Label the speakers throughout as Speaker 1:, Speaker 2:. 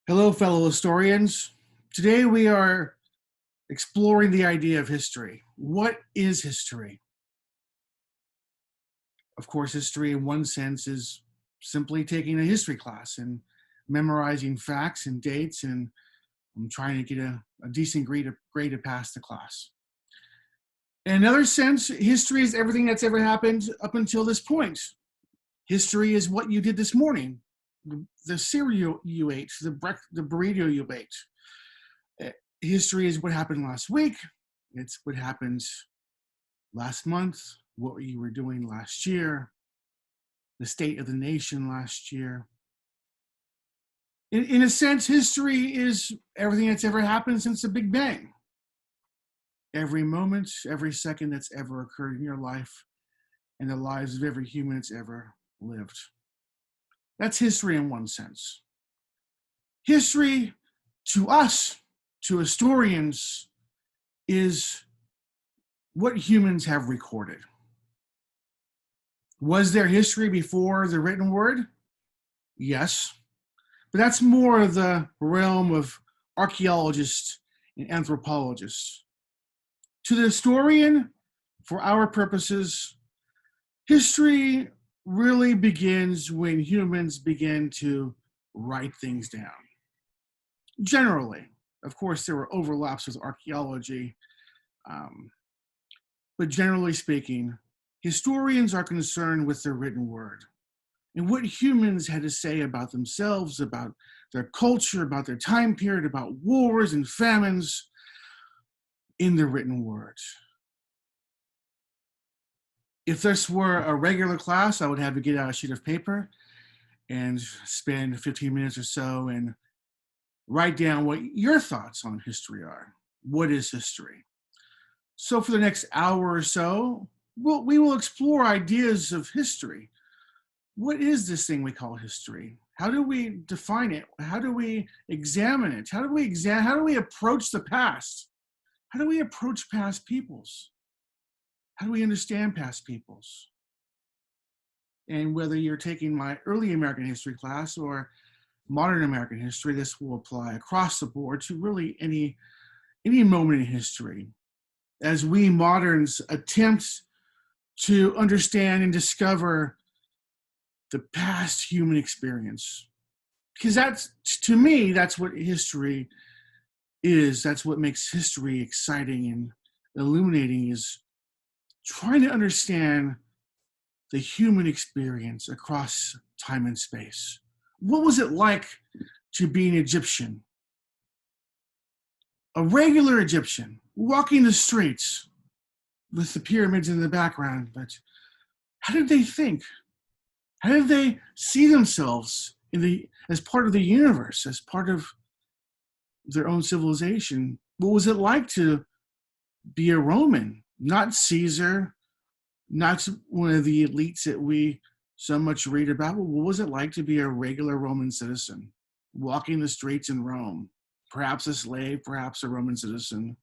Speaker 1: Hello, fellow historians. Today we are exploring the idea of history. What is history? Of course, history in one sense is simply taking a history class and memorizing facts and dates and trying to get a decent grade to pass the class. In another sense, history is everything that's ever happened up until this point. History is what you did this morning, the cereal you ate, the burrito you ate. History is what happened last week. It's what happened last month, what you were doing last year, the state of the nation last year. In a sense, history is everything that's ever happened since the Big Bang. Every moment, every second that's ever occurred in your life and the lives of every human that's ever lived. That's history in one sense. History to us, to historians, is what humans have recorded. Was there history before the written word? Yes, but that's more of the realm of archaeologists and anthropologists. To the historian, for our purposes, history really begins when humans begin to write things down. Generally, of course, there were overlaps with archaeology, but generally speaking, historians are concerned with the written word and what humans had to say about themselves, about their culture, about their time period, about wars and famines in the written word. If this were a regular class, I would have you get out a sheet of paper and spend 15 minutes or so and write down what your thoughts on history are. What is history? So for the next hour or so, we will explore ideas of history. What is this thing we call history? How do we define it? How do we examine it? How do we approach the past? How do we approach past peoples? How do we understand past peoples? And whether you're taking my early American history class or modern American history, this will apply across the board to really any moment in history. As we moderns attempt to understand and discover the past human experience. Because to me, that's what history is. That's what makes history exciting and illuminating, is trying to understand the human experience across time and space. What was it like to be an Egyptian? A regular Egyptian, walking the streets with the pyramids in the background, but how did they think? How did they see themselves as part of the universe, as part of their own civilization? What was it like to be a Roman? Not Caesar, not one of the elites that we so much read about, but what was it like to be a regular Roman citizen, walking the streets in Rome? Perhaps a slave, perhaps a Roman citizen,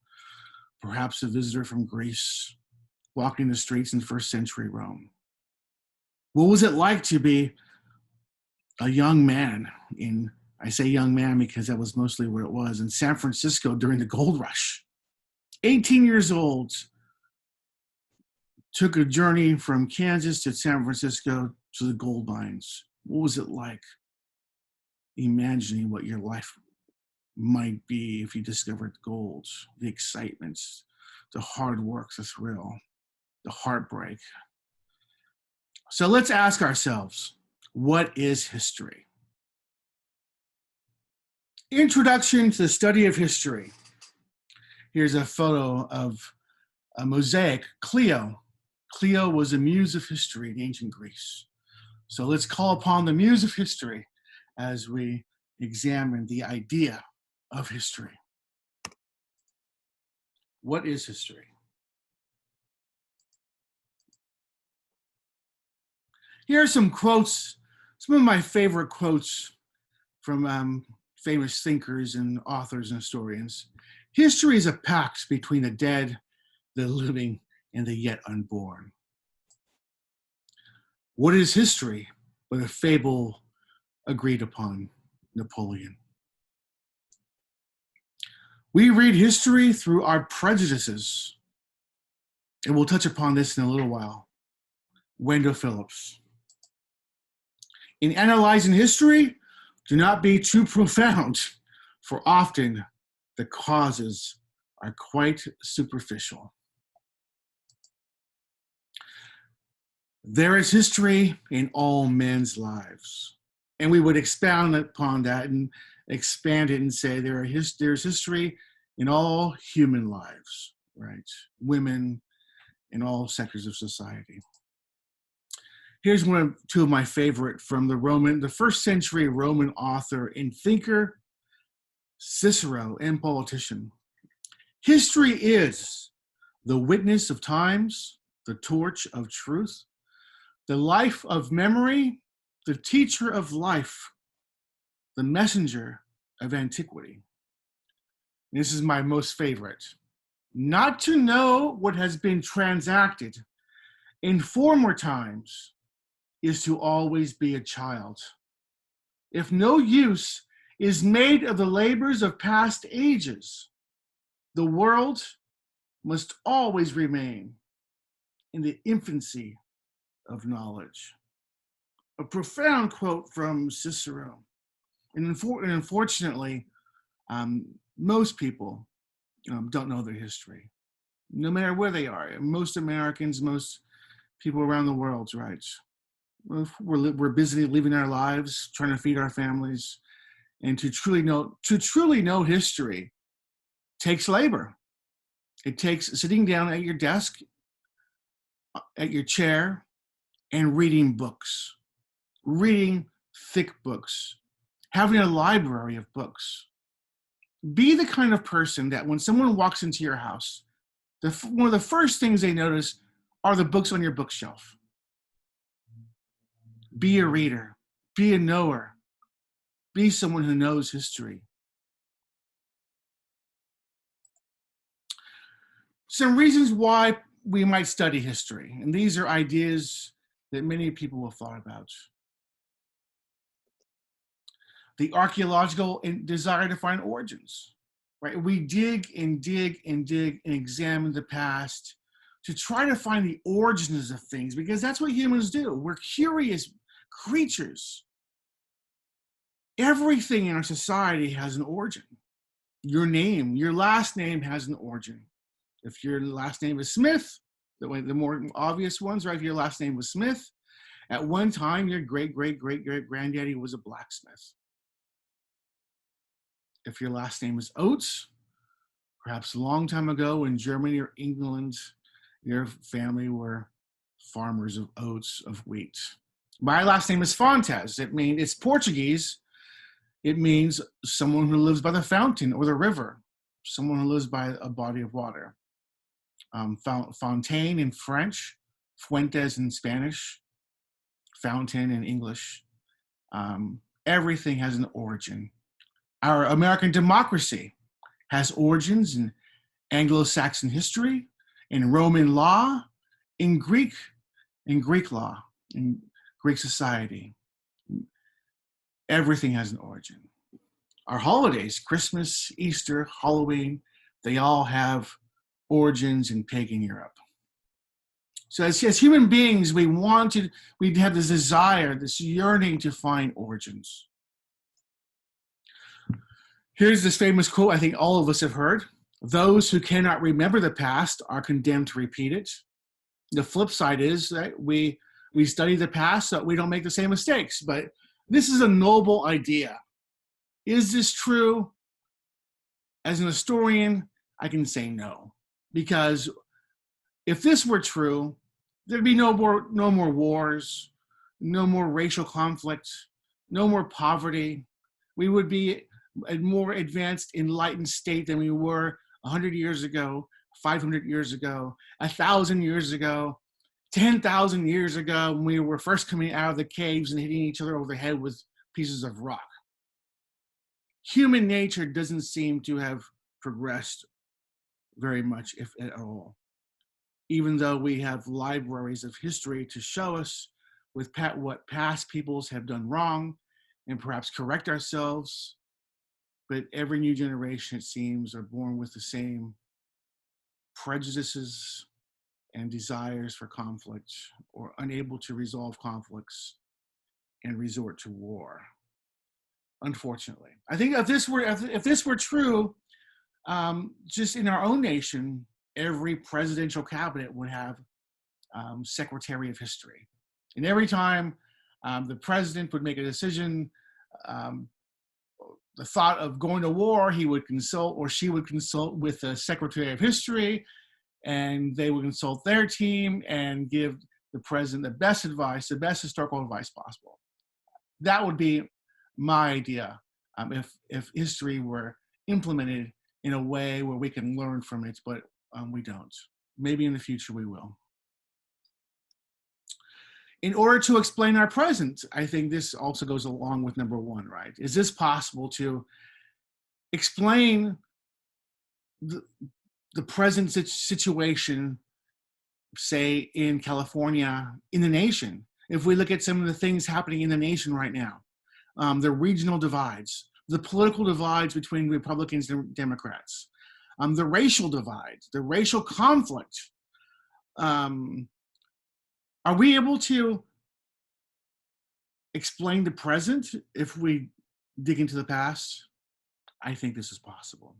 Speaker 1: perhaps a visitor from Greece, walking the streets in first century Rome. What was it like to be a young man I say young man because that was mostly where it was, in San Francisco during the gold rush? 18 years old, took a journey from Kansas to San Francisco to the gold mines. What was it like imagining what your life might be if you discovered gold? The excitements, the hard work, the thrill, the heartbreak. So let's ask ourselves, what is history? Introduction to the study of history. Here's a photo of a mosaic, Clio. Clio was a muse of history in ancient Greece. So let's call upon the muse of history as we examine the idea of history. What is history? Here are some quotes, some of my favorite quotes from famous thinkers and authors and historians. History is a pact between the dead, the living, and the yet unborn. What is history but a fable agreed upon? Napoleon. We read history through our prejudices, and we'll touch upon this in a little while. Wendell Phillips. In analyzing history, do not be too profound, for often the causes are quite superficial. There is history in all men's lives. And we would expound upon that and expand it and say there's history in all human lives, right? Women in all sectors of society. Here's two of my favorite from the first century Roman author and thinker, Cicero, and politician. History is the witness of times, the torch of truth, the life of memory, the teacher of life, the messenger of antiquity. This is my most favorite. Not to know what has been transacted in former times is to always be a child. If no use is made of the labors of past ages, the world must always remain in the infancy of knowledge. A profound quote from Cicero. And unfortunately, most people don't know their history, no matter where they are. Most Americans, most people around the world, right? We're busy living our lives, trying to feed our families, and to truly know history takes labor. It takes sitting down at your desk, at your chair, and reading books, reading thick books, having a library of books. Be the kind of person that when someone walks into your house, one of the first things they notice are the books on your bookshelf. Be a reader, be a knower, be someone who knows history. Some reasons why we might study history, and these are ideas that many people have thought about. The archaeological desire to find origins, right? We dig and examine the past to try to find the origins of things, because that's what humans do. We're curious creatures. Everything in our society has an origin. Your name, your last name has an origin. If your last name is Smith, the more obvious ones, right? If your last name was Smith, at one time, your great-great-great-great-granddaddy was a blacksmith. If your last name is Oates, perhaps a long time ago in Germany or England, your family were farmers of oats, of wheat. My last name is Fontes. It's Portuguese. It means someone who lives by the fountain or the river, someone who lives by a body of water. Fontaine in French, Fuentes in Spanish, fountain in English. Everything has an origin. Our American democracy has origins in Anglo-Saxon history, in Roman law, in Greek law, in Greek society. Everything has an origin. Our holidays, Christmas, Easter, Halloween, they all have origins in pagan Europe. So as human beings, we have this desire, this yearning to find origins. Here's this famous quote I think all of us have heard. Those who cannot remember the past are condemned to repeat it. The flip side is that we study the past so that we don't make the same mistakes. But this is a noble idea. Is this true? As an historian, I can say no. Because if this were true, there'd be no more wars, no more racial conflict, no more poverty. We would be a more advanced, enlightened state than we were 100 years ago, 500 years ago, 1,000 years ago, 10,000 years ago, when we were first coming out of the caves and hitting each other over the head with pieces of rock. Human nature doesn't seem to have progressed very much, if at all. Even though we have libraries of history to show us what past peoples have done wrong and perhaps correct ourselves. but every new generation, it seems, are born with the same prejudices and desires for conflict, or unable to resolve conflicts and resort to war. Unfortunately, I think if this were true, just in our own nation, every presidential cabinet would have Secretary of History, and every time the president would make a decision, um, the thought of going to war, he would consult, or she would consult with the Secretary of History, and they would consult their team and give the president the best advice, the best historical advice possible. That would be my idea, if history were implemented in a way where we can learn from it, but we don't. Maybe in the future we will. In order to explain our present, I think this also goes along with number one, right? Is this possible to explain the present situation, say in California, in the nation? If we look at some of the things happening in the nation right now, the regional divides, the political divides between Republicans and Democrats, the racial divides, the racial conflict. Are we able to explain the present if we dig into the past? I think this is possible.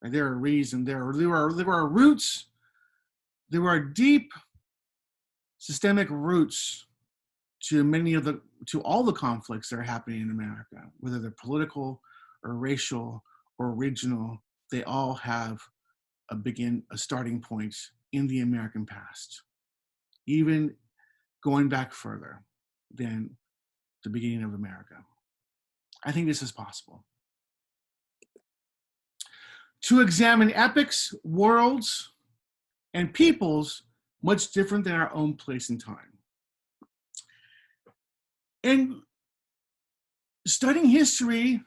Speaker 1: And there are reasons, there are roots, there are deep systemic roots to all the conflicts that are happening in America, whether they're political or racial or regional. They all have a starting point in the American past, even going back further than the beginning of America. I think this is possible. To examine epochs, worlds, and peoples much different than our own place and time. And studying history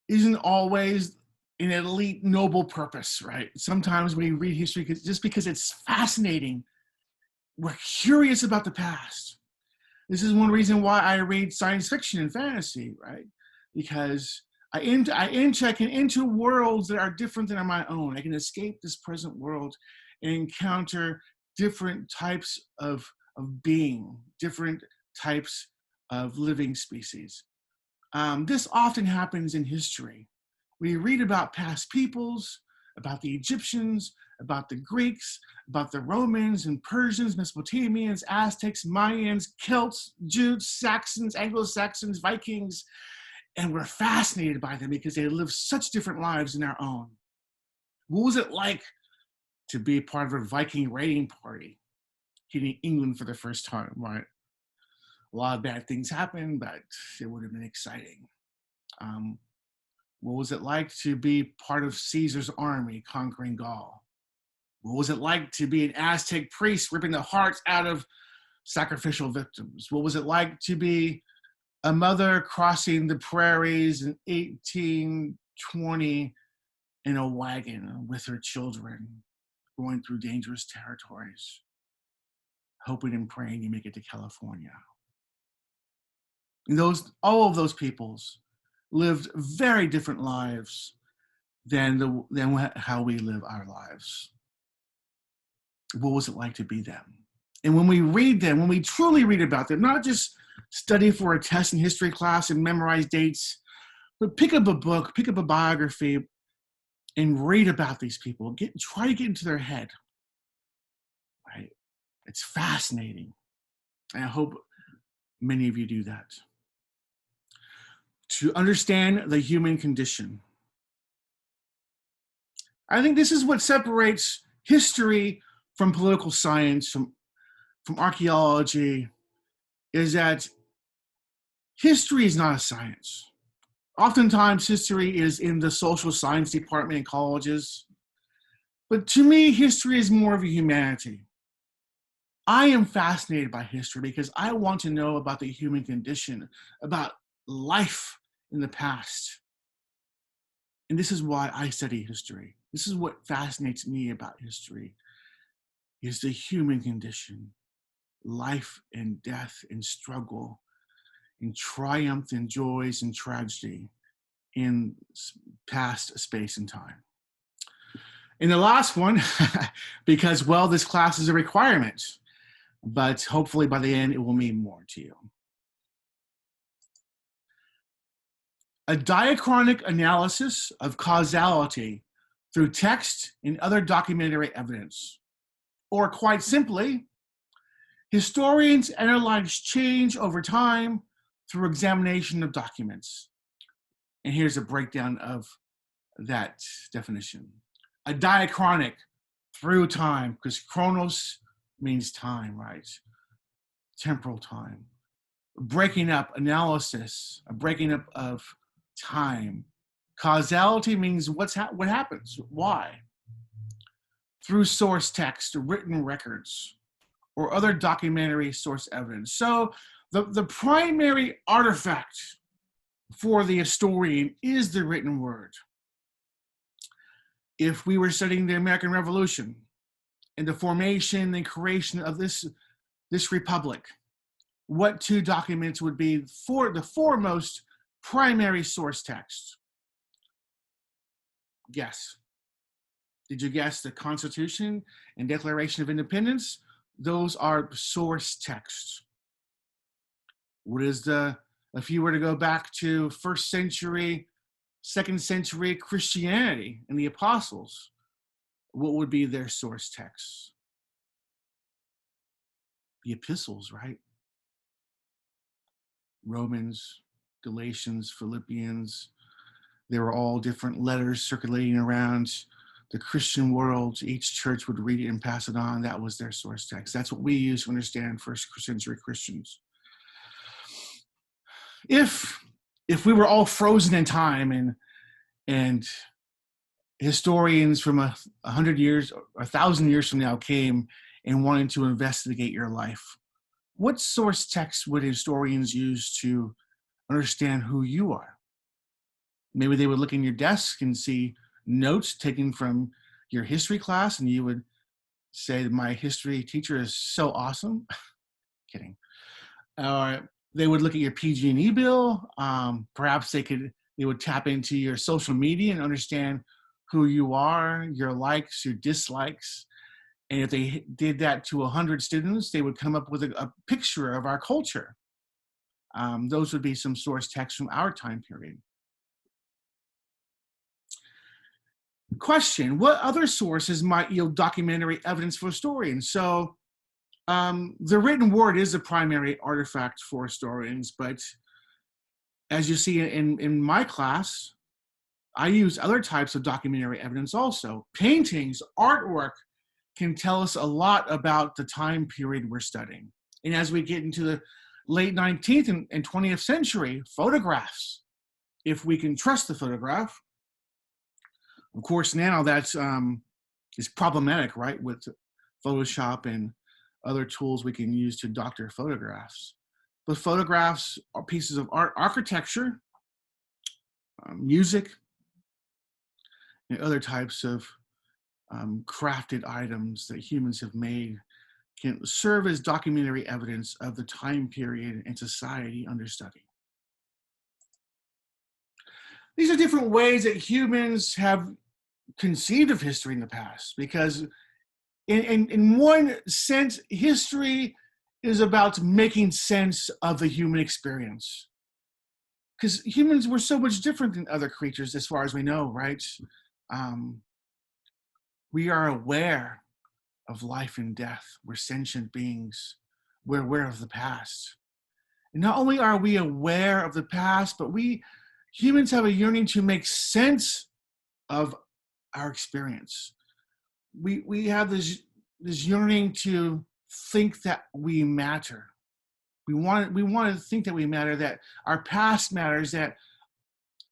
Speaker 1: isn't always an elite, noble purpose, right? Sometimes we read history just because it's fascinating. We're curious about the past. This is one reason why I read science fiction and fantasy, right? Because I can enter worlds that are different than my own. I can escape this present world and encounter different types of being, different types of living species. This often happens in history. We read about past peoples, about the Egyptians, about the Greeks, about the Romans and Persians, Mesopotamians, Aztecs, Mayans, Celts, Jutes, Saxons, Anglo-Saxons, Vikings, and we're fascinated by them because they live such different lives than our own. What was it like to be part of a Viking raiding party hitting England for the first time, right? A lot of bad things happened, but it would have been exciting. What was it like to be part of Caesar's army conquering Gaul? What was it like to be an Aztec priest ripping the hearts out of sacrificial victims? What was it like to be a mother crossing the prairies in 1820 in a wagon with her children, going through dangerous territories, hoping and praying you make it to California? And all of those peoples lived very different lives than how we live our lives. What was it like to be them? And when we read them, when we truly read about them, not just study for a test in history class and memorize dates, but pick up a book, pick up a biography, and read about these people. Try to get into their head. Right? It's fascinating. And I hope many of you do that. To understand the human condition. I think this is what separates history from political science, from archaeology, is that history is not a science. Oftentimes, history is in the social science department in colleges. But to me, history is more of a humanity. I am fascinated by history because I want to know about the human condition, about life in the past. And this is why I study history. This is what fascinates me about history, is the human condition, life and death and struggle, and triumph and joys and tragedy. in past space and time. And the last one, because, well, this class is a requirement, but hopefully by the end it will mean more to you. A diachronic analysis of causality through text and other documentary evidence. Or quite simply, historians analyze change over time through examination of documents. And here's a breakdown of that definition. A diachronic, through time, because chronos means time, right? Temporal time. Breaking up, analysis, a breaking up of time. Causality means what happens, why. Through source text, written records, or other documentary source evidence. So the primary artifact for the historian is the written word. If we were studying the American Revolution and the formation and creation of this republic, what two documents would be for the foremost primary source text? Guess. Did you guess the Constitution and Declaration of Independence? Those are source texts. What is if you were to go back to first century, second century Christianity and the apostles, what would be their source texts? The epistles, right? Romans, Galatians, Philippians, they were all different letters circulating around the Christian world. Each church would read it and pass it on. That was their source text. That's what we use to understand first century Christians. If we were all frozen in time and historians from 100 years or 1,000 years from now came and wanted to investigate your life, what source text would historians use to understand who you are? Maybe they would look in your desk and see notes taken from your history class, and you would say, my history teacher is so awesome. Kidding. Or they would look at your PG&E bill. Perhaps they would tap into your social media and understand who you are, your likes, your dislikes. And if they did that to 100 students, they would come up with a picture of our culture. Those would be some source texts from our time period. Question, what other sources might yield documentary evidence for historians? So the written word is a primary artifact for historians, but as you see in my class, I use other types of documentary evidence also. Paintings, artwork can tell us a lot about the time period we're studying. And as we get into the late 19th and 20th century, photographs, if we can trust the photograph. Of course, now that's is problematic, right? With Photoshop and other tools we can use to doctor photographs. But photographs are pieces of art, architecture, music, and other types of crafted items that humans have made can serve as documentary evidence of the time period and society under study. These are different ways that humans have conceived of history in the past, because in one sense, history is about making sense of the human experience. Because humans were so much different than other creatures as far as we know, right? We are aware of life and death. We're sentient beings. We're aware of the past. And not only are we aware of the past, but humans have a yearning to make sense of our experience. We have this yearning to think that we matter. We want to think that we matter, that our past matters, that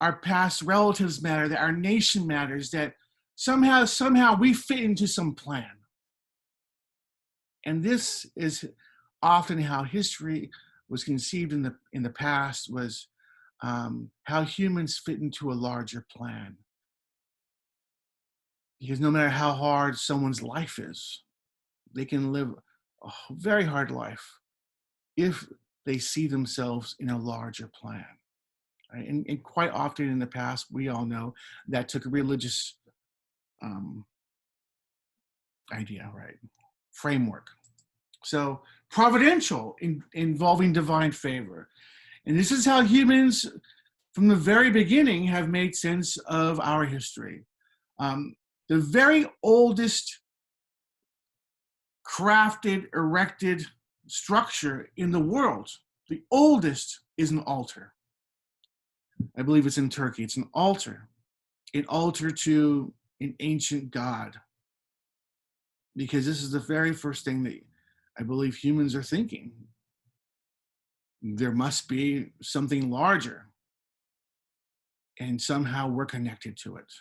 Speaker 1: our past relatives matter, that our nation matters, that somehow we fit into some plan. And this is often how history was conceived in the past, was how humans fit into a larger plan. Because no matter how hard someone's life is, they can live a very hard life if they see themselves in a larger plan. right? And quite often in the past, we all know that took a religious idea, right? Framework. So providential, involving divine favor. And this is how humans from the very beginning have made sense of our history. The very oldest crafted, erected structure in the world, the oldest, is an altar. I believe it's in Turkey. It's an altar to an ancient god, because this is the very first thing that I believe humans are thinking. There must be something larger, and somehow we're connected to it.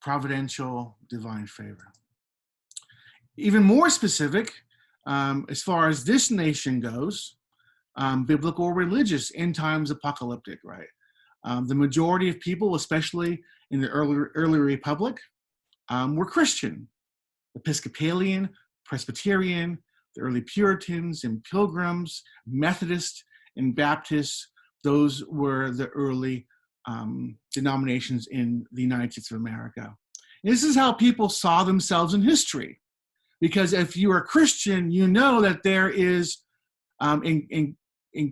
Speaker 1: Providential, divine favor. Even more specific, as far as this nation goes, biblical or religious, end times apocalyptic, right? The majority of people, especially in the early republic, were Christian, Episcopalian, Presbyterian, the early Puritans and Pilgrims, Methodists and Baptists. Those were the early denominations in the United States of America. And this is how people saw themselves in history. Because if you are Christian, you know that there is, in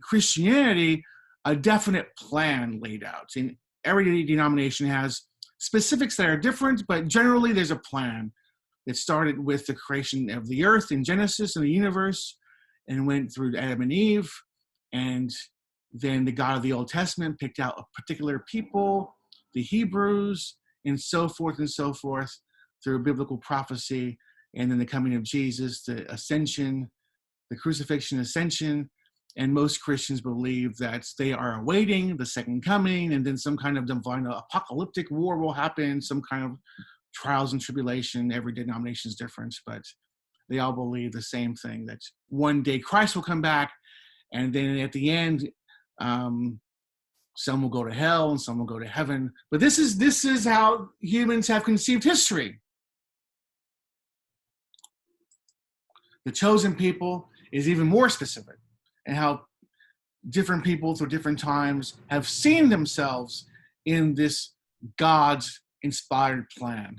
Speaker 1: Christianity, a definite plan laid out. And every denomination has specifics that are different, but generally there's a plan. It started with the creation of the earth in Genesis and the universe, and went through Adam and Eve, and then the God of the Old Testament picked out a particular people, the Hebrews, and so forth through biblical prophecy, and then the coming of Jesus, the ascension, the crucifixion, ascension. And most Christians believe that they are awaiting the second coming, and then some kind of divine apocalyptic war will happen, some kind of trials and tribulation. Every denomination is different, but they all believe the same thing, that one day Christ will come back, and then at the end, some will go to hell and some will go to heaven. But this is how humans have conceived history. The chosen people is even more specific, and how different people through different times have seen themselves in this God's inspired plan.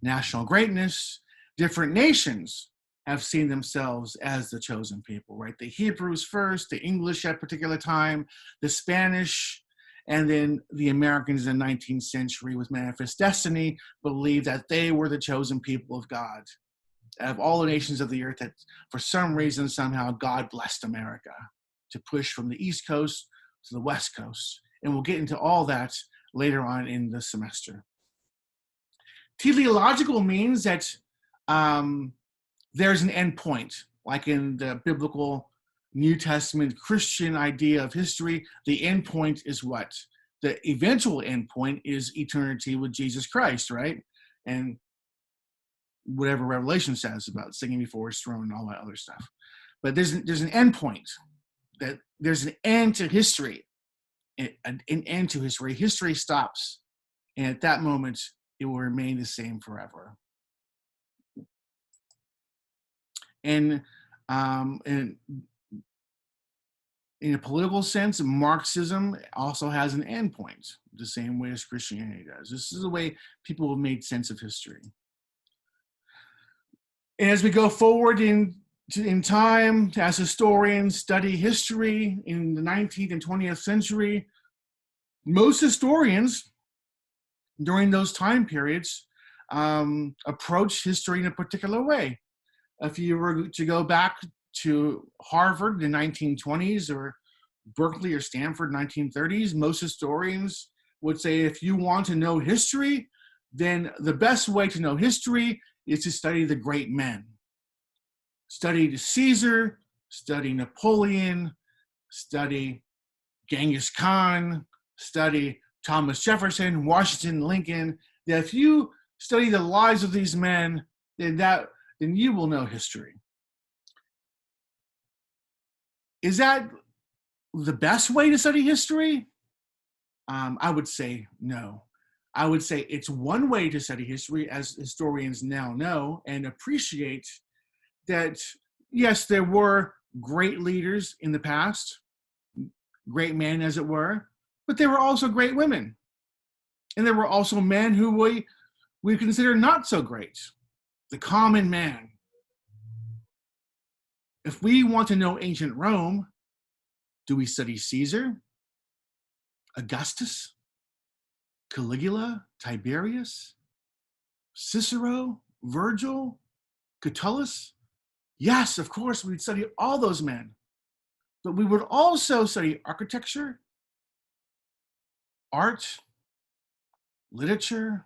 Speaker 1: National greatness, different nations have seen themselves as the chosen people, right? The Hebrews first, the English at a particular time, the Spanish, and then the Americans in the 19th century with Manifest Destiny believed that they were the chosen people of God. Of all the nations of the earth, that for some reason, somehow, God blessed America to push from the East Coast to the West Coast. And we'll get into all that later on in the semester. Teleological means that there's an end point, like in the biblical New Testament Christian idea of history. The end point is what? The eventual end point is eternity with Jesus Christ, right? And whatever Revelation says about singing before his throne and all that other stuff. But there's an end point, that there's an end to history, an end to history. History stops, and at that moment, it will remain the same forever. And in a political sense, Marxism also has an end point, the same way as Christianity does. This is the way people have made sense of history. And as we go forward in time, as historians study history in the 19th and 20th century, most historians during those time periods approach history in a particular way. If you were to go back to Harvard in the 1920s, or Berkeley or Stanford 1930s, most historians would say, if you want to know history, then the best way to know history is to study the great men. Study Caesar, study Napoleon, study Genghis Khan, study Thomas Jefferson, Washington, Lincoln. That if you study the lives of these men, then you will know history. Is that the best way to study history? I would say no. I would say it's one way to study history, as historians now know and appreciate, that yes, there were great leaders in the past, great men as it were, but there were also great women. And there were also men who we consider not so great, the common man. If we want to know ancient Rome, do we study Caesar, Augustus, Caligula, Tiberius, Cicero, Virgil, Catullus? Yes, of course, we'd study all those men. But we would also study architecture, art, literature,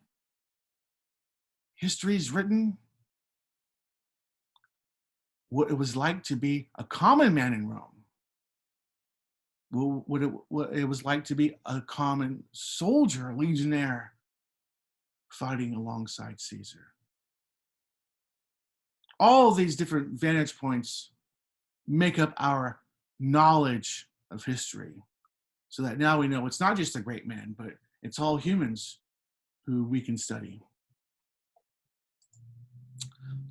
Speaker 1: histories written, what it was like to be a common man in Rome, what it was like to be a common soldier, legionnaire, fighting alongside Caesar. All of these different vantage points make up our knowledge of history, so that now we know it's not just a great man, but it's all humans who we can study.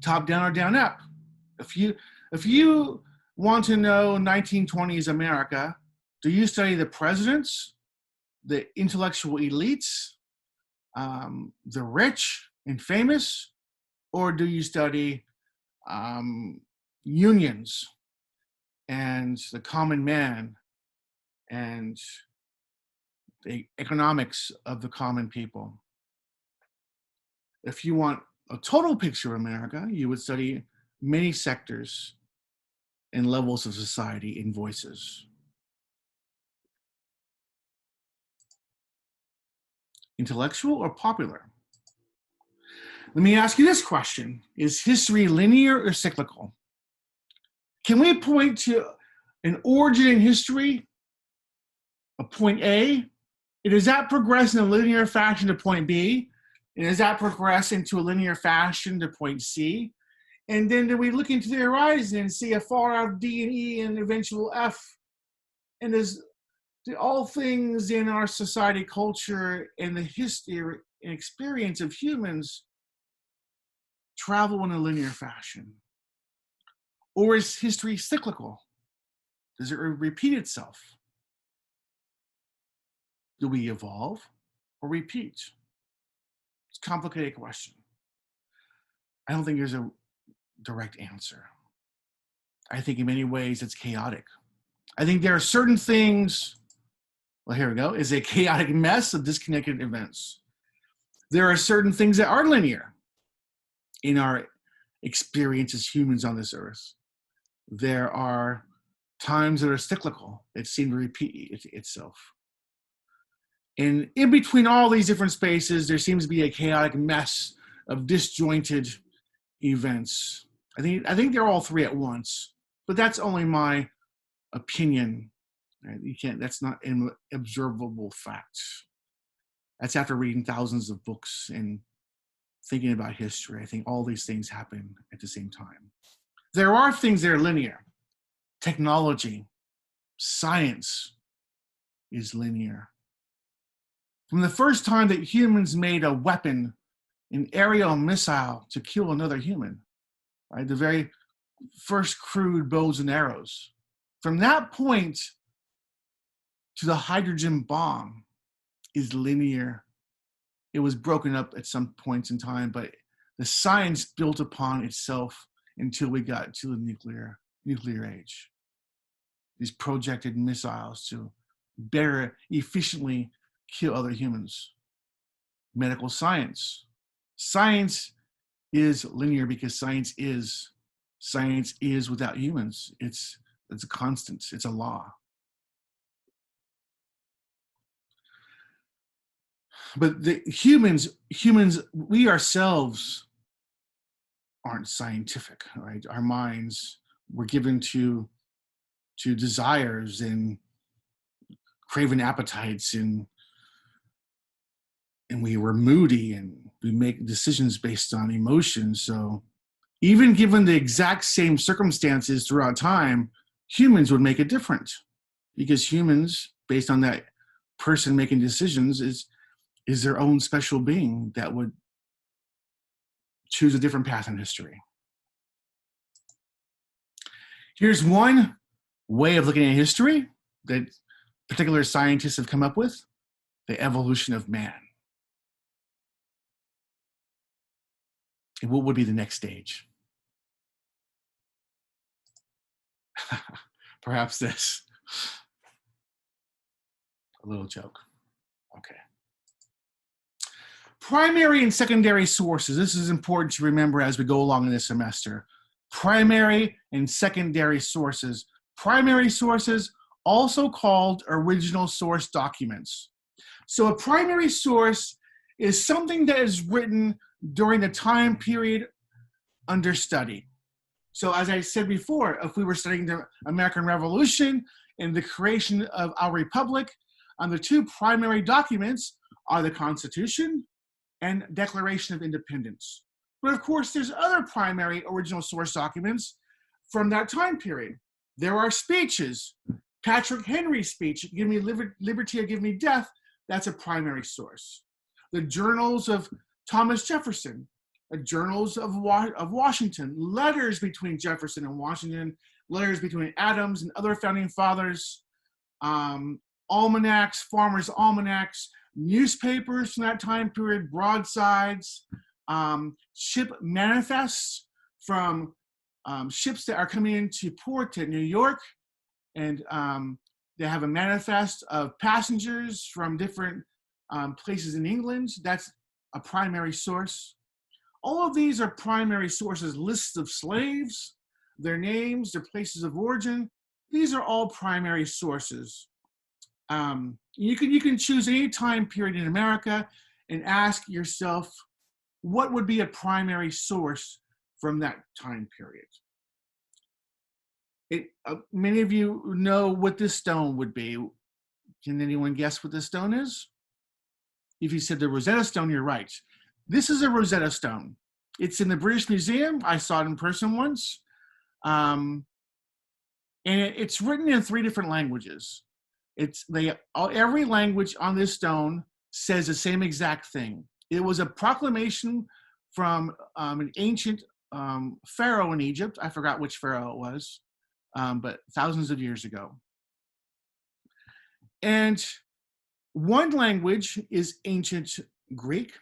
Speaker 1: Top down or down up. If you want to know 1920s America, do you study the presidents, the intellectual elites, the rich and famous, or do you study unions and the common man and the economics of the common people? If you want a total picture of America, you would study many sectors and levels of society in voices. Intellectual or popular? Let me ask you this question. Is history linear or cyclical? Can we point to an origin in history, a point A, and does that progress in a linear fashion to point B? And does that progress into a linear fashion to point C? And then do we look into the horizon and see a far off D and E and eventual F? And do all things in our society, culture, and the history and experience of humans travel in a linear fashion? Or is history cyclical? Does it repeat itself? Do we evolve or repeat? It's a complicated question. I don't think there's a direct answer. I think in many ways it's chaotic. I think there are certain things, well, here we go, is a chaotic mess of disconnected events. There are certain things that are linear in our experience as humans on this earth. There are times that are cyclical, that seem to repeat itself. And in between all these different spaces, there seems to be a chaotic mess of disjointed events. I think they're all three at once, but that's only my opinion. Right? That's not an observable fact. That's after reading thousands of books and thinking about history. I think all these things happen at the same time. There are things that are linear. Technology, science is linear. From the first time that humans made a weapon, an aerial missile to kill another human, right? The very first crude bows and arrows. From that point to the hydrogen bomb is linear. It was broken up at some points in time, but the science built upon itself until we got to the nuclear age. These projected missiles to better efficiently kill other humans. Medical science. Science is linear because science is without humans. It's a constant, it's a law. But the humans, we ourselves aren't scientific, right? Our minds were given to desires and craven appetites, and we were moody, and we make decisions based on emotions. So even given the exact same circumstances throughout time, humans would make it different, because humans, based on that person making decisions, is their own special being that would choose a different path in history. Here's one way of looking at history that particular scientists have come up with: the evolution of man. And what would be the next stage? Perhaps this. A little joke. Okay. Primary and secondary sources. This is important to remember as we go along in this semester. Primary and secondary sources. Primary sources, also called original source documents. So a primary source is something that is written during the time period under study. So as I said before, if we were studying the American Revolution and the creation of our republic, the two primary documents are the Constitution and Declaration of Independence. But of course, there's other primary original source documents from that time period. There are speeches. Patrick Henry's speech, "Give me liberty or give me death," that's a primary source. The journals of Thomas Jefferson, the journals of Washington, letters between Jefferson and Washington, letters between Adams and other founding fathers, almanacs, farmers' almanacs, newspapers from that time period, broadsides, ship manifests from ships that are coming into port at New York, and they have a manifest of passengers from different places in England. That's a primary source. All of these are primary sources: lists of slaves, their names, their places of origin. These are all primary sources. You can choose any time period in America and ask yourself, what would be a primary source from that time period? Many of you know what this stone would be. Can anyone guess what this stone is? If you said the Rosetta Stone, you're right. This is a Rosetta Stone. It's in the British Museum. I saw it in person once. And it's written in 3 different languages. Every language on this stone says the same exact thing. It was a proclamation from an ancient pharaoh in Egypt. I forgot which pharaoh it was, but thousands of years ago. And one language is ancient Greek.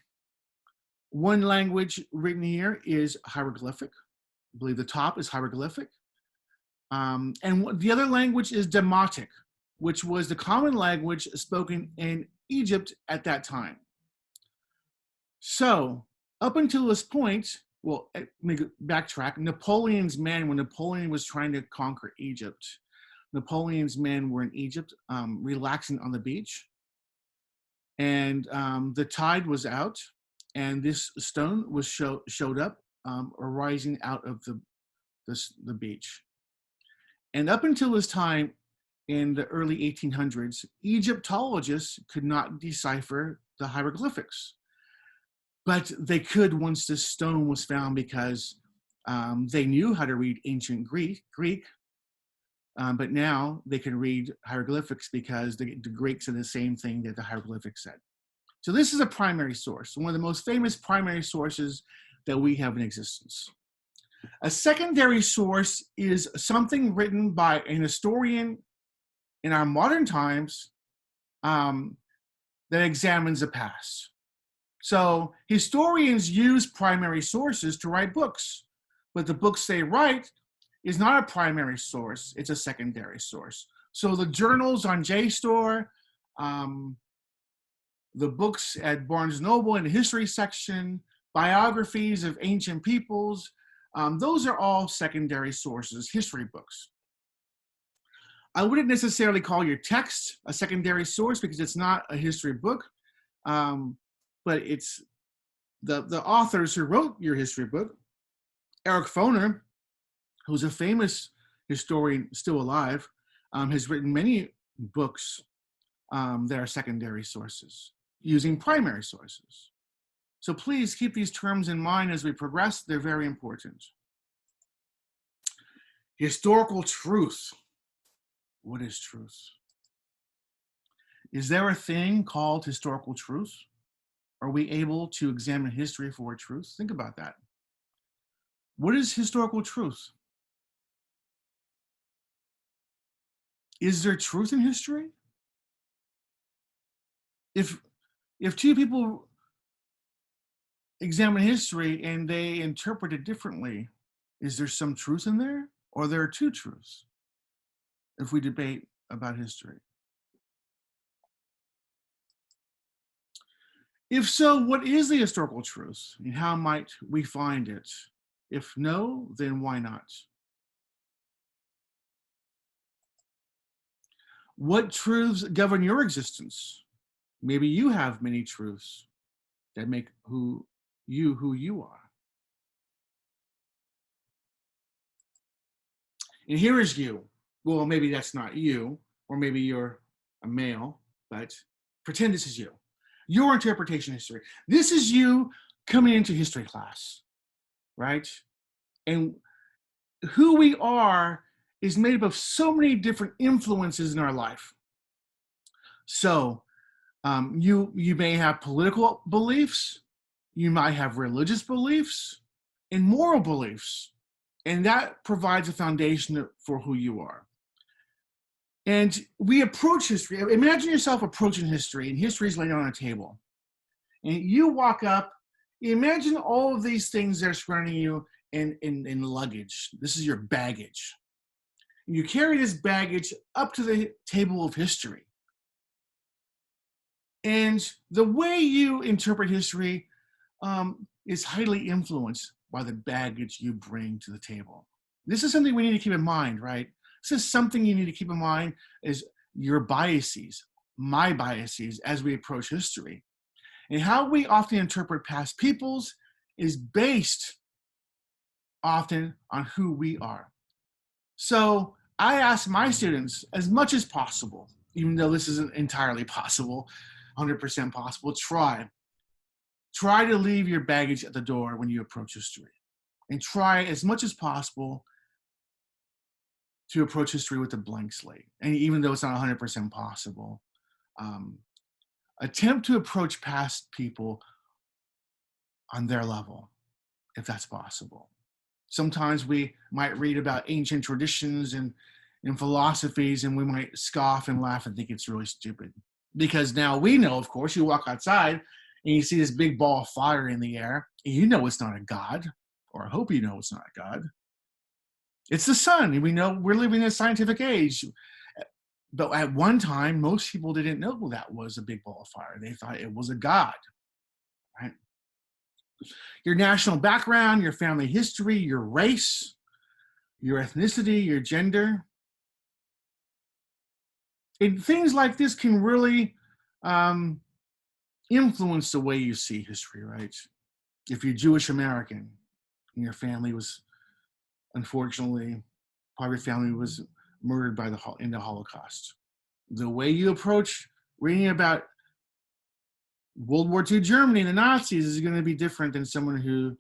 Speaker 1: One language written here is hieroglyphic. I believe the top is hieroglyphic. And the other language is Demotic, which was the common language spoken in Egypt at that time. So up until this point, well, let me backtrack. Napoleon's men, when Napoleon was trying to conquer Egypt, Napoleon's men were in Egypt, relaxing on the beach. And the tide was out, and this stone was showed up, arising out of the beach. And up until this time, in the early 1800s, Egyptologists could not decipher the hieroglyphics. But they could once this stone was found, because they knew how to read ancient Greek, but now they can read hieroglyphics because the Greeks said the same thing that the hieroglyphics said. So this is a primary source, one of the most famous primary sources that we have in existence. A secondary source is something written by an historian in our modern times that examines the past. So historians use primary sources to write books, but the books they write is not a primary source, it's a secondary source. So the journals on JSTOR, the books at Barnes & Noble in the history section, biographies of ancient peoples, those are all secondary sources, history books. I wouldn't necessarily call your text a secondary source because it's not a history book, but it's the authors who wrote your history book. Eric Foner, who's a famous historian still alive, has written many books that are secondary sources using primary sources. So please keep these terms in mind as we progress. They're very important. Historical truth. What is truth? Is there a thing called historical truth? Are we able to examine history for truth? Think about that. What is historical truth? Is there truth in history? If if two people examine history and they interpret it differently, is there some truth in there? Or there are two truths if we debate about history? If so, what is the historical truth and how might we find it? If no, then why not? What truths govern your existence? Maybe you have many truths that make who you are. And here is you. Well, maybe that's not you, or maybe you're a male, but pretend this is you. Your interpretation of history. This is you coming into history class, right? And who we are is made up of so many different influences in our life. So you may have political beliefs, you might have religious beliefs, and moral beliefs, and that provides a foundation for who you are. And we approach history. Imagine yourself approaching history, and history is laying on a table. And you walk up, imagine all of these things that are surrounding you in luggage. This is your baggage. And you carry this baggage up to the table of history. And the way you interpret history is highly influenced by the baggage you bring to the table. This is something we need to keep in mind, right? This is something you need to keep in mind is your biases, my biases as we approach history. And how we often interpret past peoples is based often on who we are. So I ask my students, as much as possible, even though this isn't entirely possible, 100% possible, try to leave your baggage at the door when you approach history. And try as much as possible to approach history with a blank slate. And even though it's not 100% possible, attempt to approach past people on their level, if that's possible. Sometimes we might read about ancient traditions and philosophies, and we might scoff and laugh and think it's really stupid. Because now we know, of course, you walk outside and you see this big ball of fire in the air, and you know it's not a god, or I hope you know it's not a god. It's the sun, and we know we're living in a scientific age. But at one time, most people didn't know that was a big ball of fire. They thought it was a god, right? Your national background, your family history, your race, your ethnicity, your gender. And things like this can really influence the way you see history, right? If you're Jewish American and your family was, unfortunately, part of your family was murdered in the Holocaust, the way you approach reading about World War II Germany and the Nazis is going to be different than someone who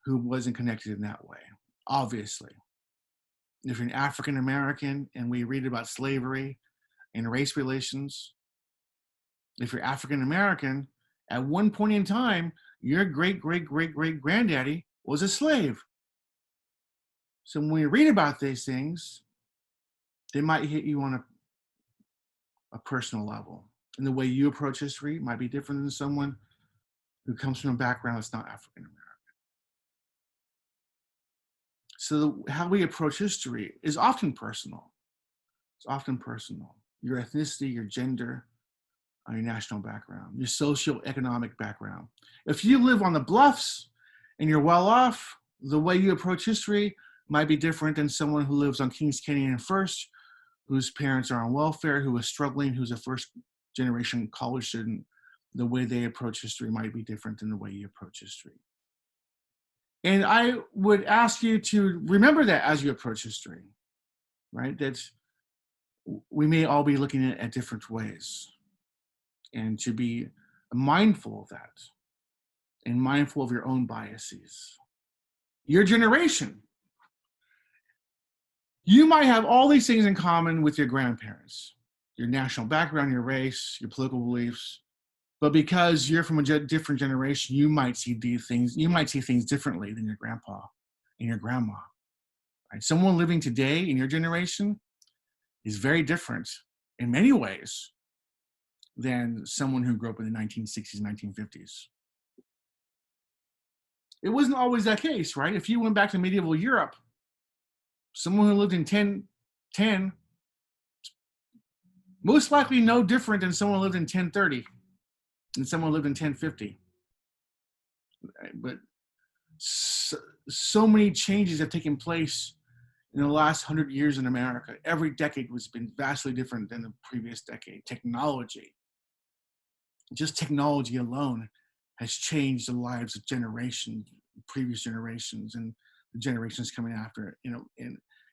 Speaker 1: wasn't connected in that way, obviously. If you're an African American and we read about slavery and race relations, if you're African American, at one point in time, your great great great great granddaddy was a slave. So when we read about these things, they might hit you on a personal level. And the way you approach history might be different than someone who comes from a background that's not African American. So how we approach history is often personal. It's often personal. Your ethnicity, your gender, your national background, your socioeconomic background. If you live on the bluffs and you're well off, the way you approach history might be different than someone who lives on Kings Canyon and First, whose parents are on welfare, who is struggling, who's a first generation college student. The way they approach history might be different than the way you approach history. And I would ask you to remember that as you approach history, right? That we may all be looking at it at different ways, and to be mindful of that and mindful of your own biases. Your generation, you might have all these things in common with your grandparents, your national background, your race, your political beliefs. But because you're from a different generation, you might see things differently than your grandpa and your grandma. Right? Someone living today in your generation is very different in many ways than someone who grew up in the 1960s, 1950s. It wasn't always that case, right? If you went back to medieval Europe, someone who lived in 1010, most likely no different than someone who lived in 1030 and someone who lived in 1050. But so many changes have taken place in the last 100 years in America. Every decade has been vastly different than the previous decade. Technology, just technology alone has changed the lives of previous generations, and the generations coming after it,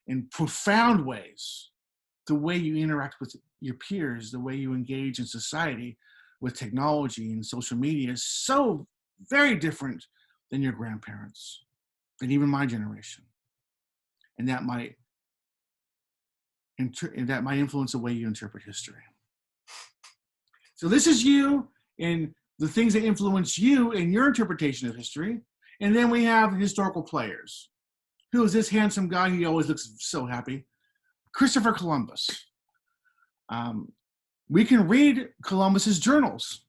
Speaker 1: in profound ways. The way you interact with your peers, the way you engage in society with technology and social media is so very different than your grandparents, and even my generation. And that might influence the way you interpret history. So this is you and the things that influence you in your interpretation of history. And then we have historical players. Who is this handsome guy? He always looks so happy. Christopher Columbus. We can read Columbus's journals.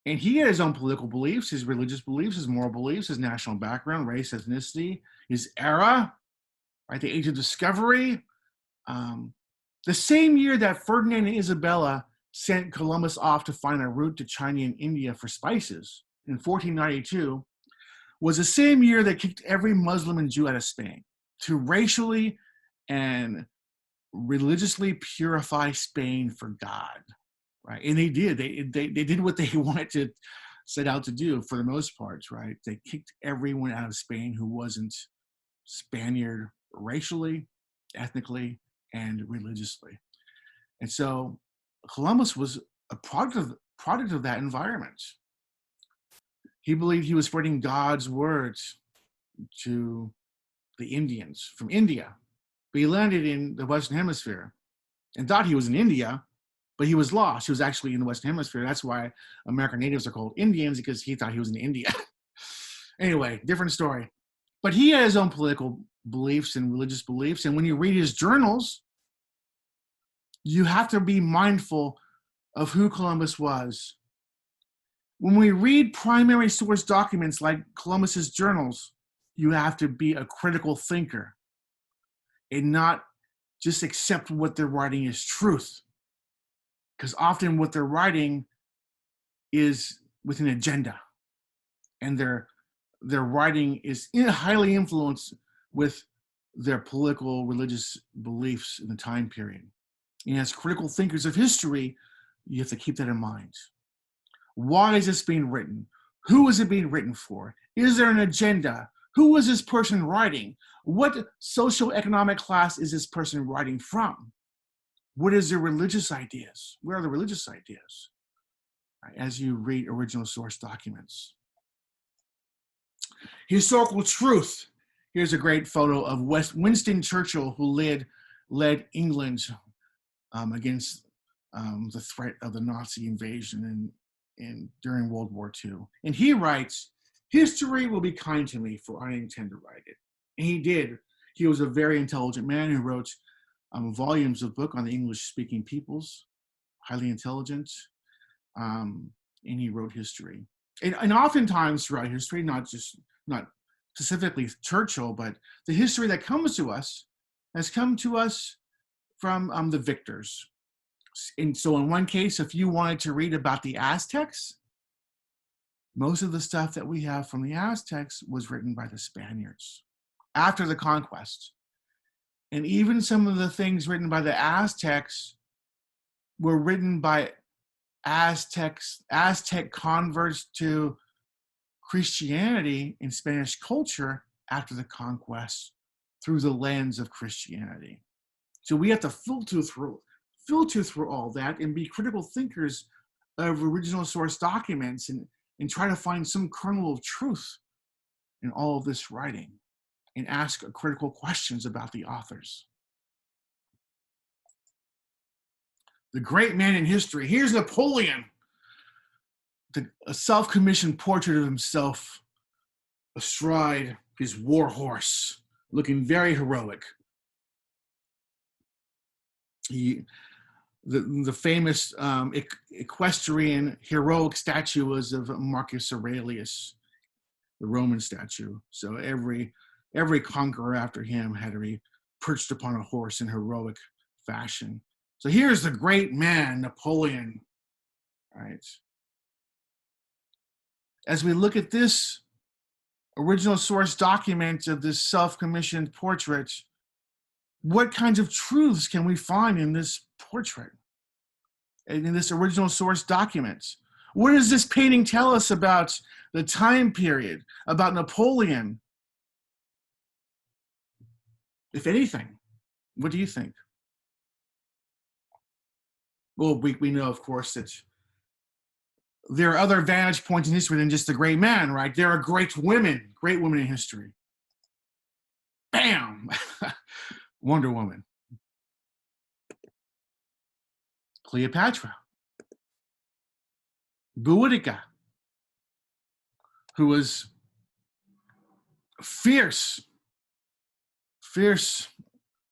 Speaker 1: And he had his own political beliefs, his religious beliefs, his moral beliefs, his national background, race, ethnicity, his era, right, the age of discovery. The same year that Ferdinand and Isabella sent Columbus off to find a route to China and India for spices in 1492 was the same year that kicked every Muslim and Jew out of Spain to racially and religiously purify Spain for God, right? And they did. They did what they wanted to set out to do for the most part, right? They kicked everyone out of Spain who wasn't Spaniard racially, ethnically, and religiously. And so Columbus was a product of that environment. He believed he was spreading God's words to the Indians from India. But he landed in the Western Hemisphere and thought he was in India, but he was lost. He was actually in the Western Hemisphere. That's why American natives are called Indians, because he thought he was in India. Anyway, different story. But he had his own political beliefs and religious beliefs. And when you read his journals, you have to be mindful of who Columbus was. When we read primary source documents like Columbus's journals, you have to be a critical thinker and not just accept what they're writing as truth. Because often what they're writing is with an agenda, and their writing is highly influenced with their political, religious beliefs in the time period. And as critical thinkers of history, you have to keep that in mind. Why is this being written? Who is it being written for? Is there an agenda? Who is this person writing? What socioeconomic class is this person writing from? What is their religious ideas? Where are the religious ideas? Right, as you read original source documents. Historical truth. Here's a great photo of Winston Churchill, who led England against the threat of the Nazi invasion during World War II. And he writes, "History will be kind to me, for I intend to write it." And he did. He was a very intelligent man who wrote volumes of book on the English-speaking peoples, highly intelligent, and he wrote history. And oftentimes throughout history, not specifically Churchill, but the history that comes to us has come to us from the victors. And so in one case, if you wanted to read about the Aztecs, most of the stuff that we have from the Aztecs was written by the Spaniards after the conquest. And even some of the things written by the Aztecs were written by Aztec converts to Christianity and Spanish culture after the conquest through the lens of Christianity. So we have to filter through all that and be critical thinkers of original source documents and try to find some kernel of truth in all of this writing and ask critical questions about the authors. The great man in history. Here's Napoleon, a self-commissioned portrait of himself astride his war horse, looking very heroic. He, the famous equestrian heroic statue was of Marcus Aurelius, the Roman statue. So every conqueror after him had to be perched upon a horse in heroic fashion. So here's the great man, Napoleon. All right. As we look at this original source document of this self-commissioned portrait, what kinds of truths can we find in this portrait, in this original source document? What does this painting tell us about the time period, about Napoleon? If anything, what do you think? Well, we know, of course, that there are other vantage points in history than just the great man, right? There are great women in history. Bam! Wonder Woman. Cleopatra. Boudica, who was fierce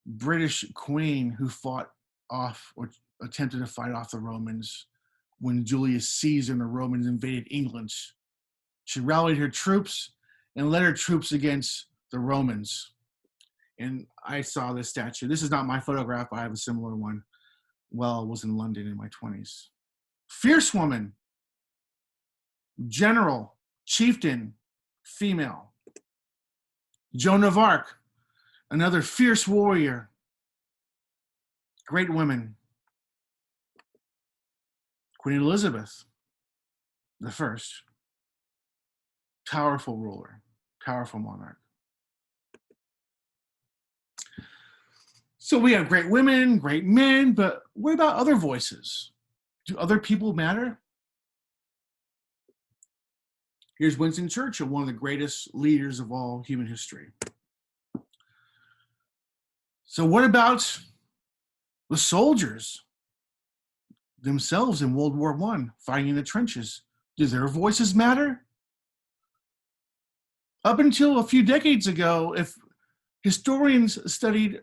Speaker 1: British queen who fought off or attempted to fight off the Romans when Julius Caesar and the Romans invaded England. She rallied her troops and led her troops against the Romans. And I saw this statue. This is not my photograph, but I have a similar one while I was in London in my 20s. Fierce woman, general, chieftain, female. Joan of Arc, another fierce warrior. Great women. Queen Elizabeth the First, powerful ruler, powerful monarch. So we have great women, great men, but what about other voices? Do other people matter? Here's Winston Churchill, one of the greatest leaders of all human history. So what about the soldiers themselves in World War I, fighting in the trenches? Do their voices matter? Up until a few decades ago, if historians studied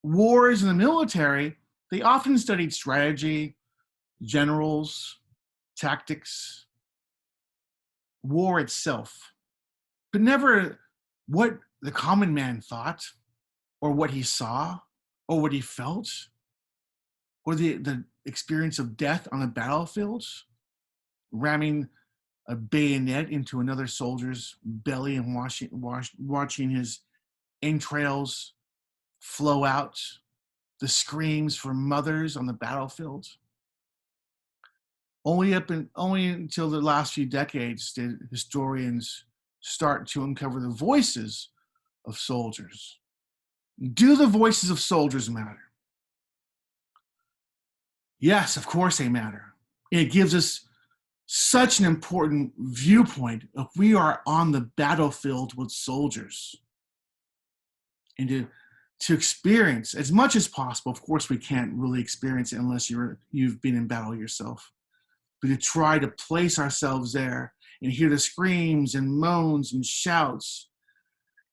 Speaker 1: wars in the military, they often studied strategy, generals, tactics, war itself, but never what the common man thought, or what he saw, or what he felt, or the experience of death on the battlefield, ramming a bayonet into another soldier's belly and watching his entrails flow out, the screams from mothers on the battlefield. Only until the last few decades did historians start to uncover the voices of soldiers. Do the voices of soldiers matter? Yes, of course they matter. It gives us such an important viewpoint if we are on the battlefield with soldiers. And to experience as much as possible, of course we can't really experience it unless you've been in battle yourself, but to try to place ourselves there and hear the screams and moans and shouts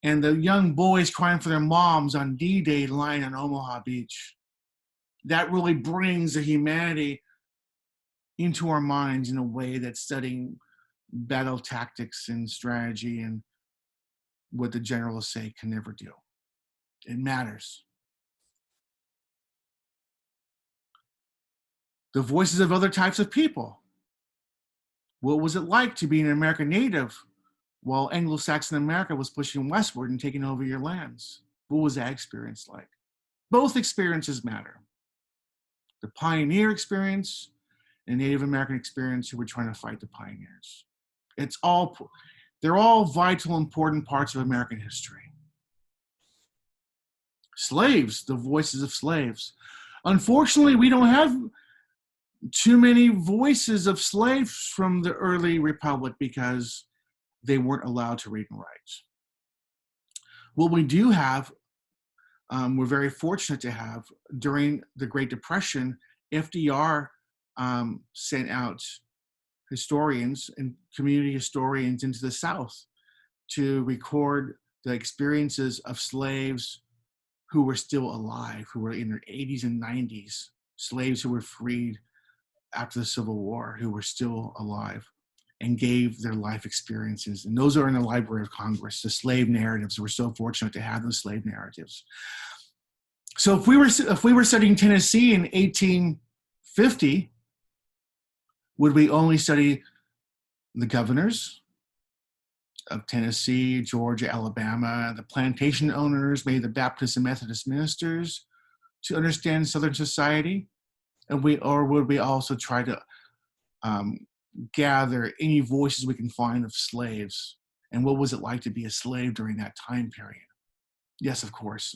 Speaker 1: and the young boys crying for their moms on D-Day lying on Omaha Beach. That really brings the humanity into our minds in a way that studying battle tactics and strategy and what the generals say can never do. It matters. The voices of other types of people. What was it like to be an American native while Anglo-Saxon America was pushing westward and taking over your lands? What was that experience like? Both experiences matter. The pioneer experience and Native American experience who were trying to fight the pioneers. They're all vital, important parts of American history. Slaves, the voices of slaves. Unfortunately, we don't have too many voices of slaves from the early republic because they weren't allowed to read and write. What we do have, we're very fortunate to have, during the Great Depression, FDR sent out historians and community historians into the South to record the experiences of slaves who were still alive, who were in their 80s and 90s, slaves who were freed after the Civil War, who were still alive and gave their life experiences. And those are in the Library of Congress, the slave narratives. We're so fortunate to have those slave narratives. So if we were studying Tennessee in 1850, would we only study the governors of Tennessee, Georgia, Alabama, the plantation owners, maybe the Baptist and Methodist ministers to understand Southern society? Or would we also try to gather any voices we can find of slaves? And what was it like to be a slave during that time period? Yes, of course.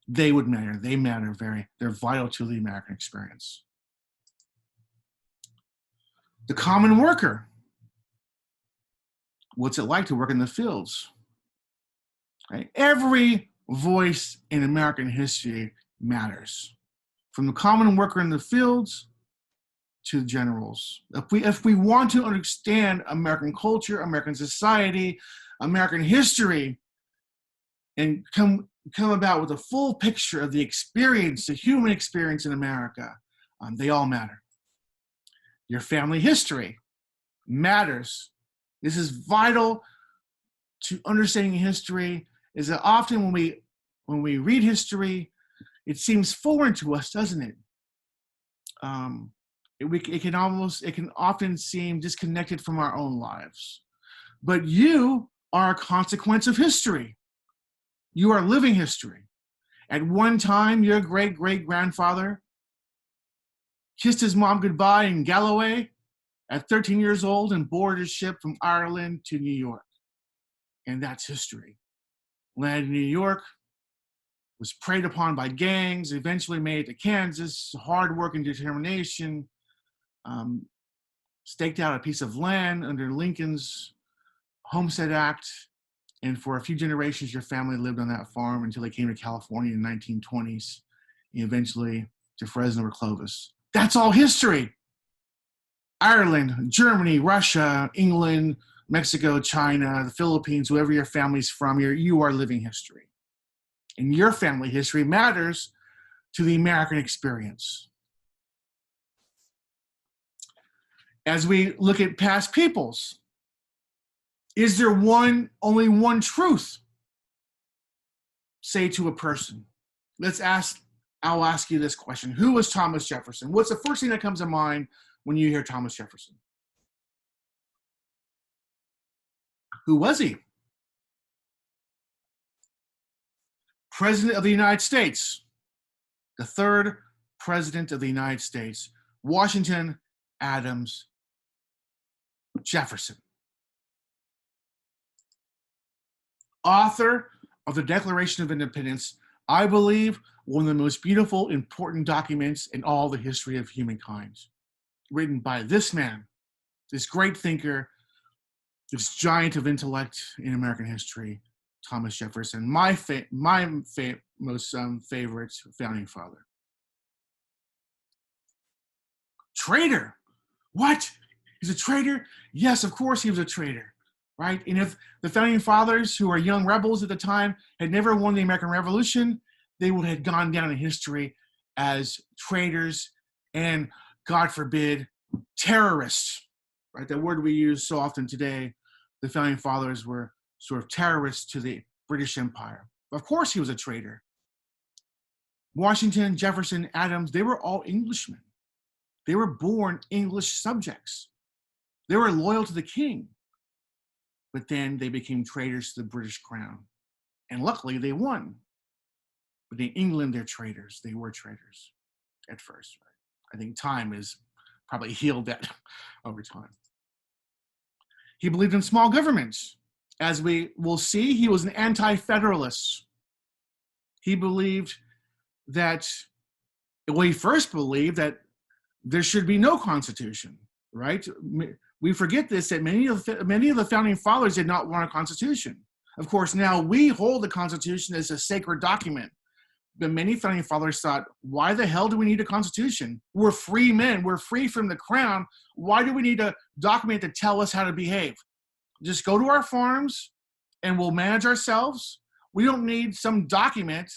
Speaker 1: They would matter. They matter they're vital to the American experience. The common worker. What's it like to work in the fields? Right? Every voice in American history matters. From the common worker in the fields to the generals. If we want to understand American culture, American society, American history, and come about with a full picture of the experience, the human experience in America, they all matter. Your family history matters. This is vital to understanding history, is that often when we read history, it seems foreign to us, doesn't it? It can often seem disconnected from our own lives. But you are a consequence of history. You are living history. At one time, your great-great-grandfather kissed his mom goodbye in Galloway at 13 years old and boarded a ship from Ireland to New York. And that's history. Landed in New York, was preyed upon by gangs, eventually made it to Kansas, hard work and determination, staked out a piece of land under Lincoln's Homestead Act, and for a few generations, your family lived on that farm until they came to California in the 1920s, and eventually to Fresno or Clovis. That's all history. Ireland, Germany, Russia, England, Mexico, China, the Philippines, whoever your family's from, you are living history. And your family history matters to the American experience. As we look at past peoples, is there only one truth? Say to a person. I'll ask you this question. Who was Thomas Jefferson? What's the first thing that comes to mind when you hear Thomas Jefferson? Who was he? President of the United States. The third president of the United States. Washington, Adams, Jefferson. Author of the Declaration of Independence, I believe one of the most beautiful, important documents in all the history of humankind. Written by this man, this great thinker, this giant of intellect in American history, Thomas Jefferson, my most favorite founding father. Traitor. What? He's a traitor? Yes, of course he was a traitor, right? And if the founding fathers, who are young rebels at the time, had never won the American Revolution, they would have gone down in history as traitors and, God forbid, terrorists, right? That word we use so often today. The founding fathers were sort of terrorists to the British Empire. Of course he was a traitor. Washington, Jefferson, Adams, they were all Englishmen. They were born English subjects. They were loyal to the king. But then they became traitors to the British crown. And luckily they won. But in England, they're traitors. They were traitors at first. Right? I think time has probably healed that over time. He believed in small governments. As we will see, he was an anti-federalist. He believed that, well, he first believed that there should be no constitution, right? We forget this, that many of the founding fathers did not want a constitution. Of course, now we hold the Constitution as a sacred document. But many founding fathers thought, why the hell do we need a constitution? We're free men. We're free from the crown. Why do we need a document to tell us how to behave? Just go to our farms and we'll manage ourselves. We don't need some document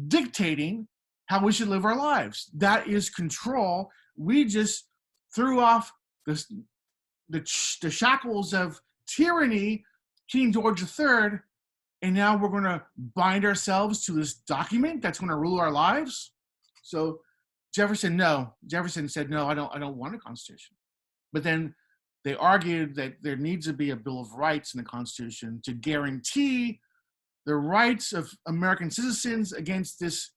Speaker 1: dictating how we should live our lives. That is control. We just threw off the shackles of tyranny, King George III, and now we're going to bind ourselves to this document that's going to rule our lives. So Jefferson said, no, I don't want a constitution. But then they argued that there needs to be a Bill of Rights in the Constitution to guarantee the rights of American citizens against this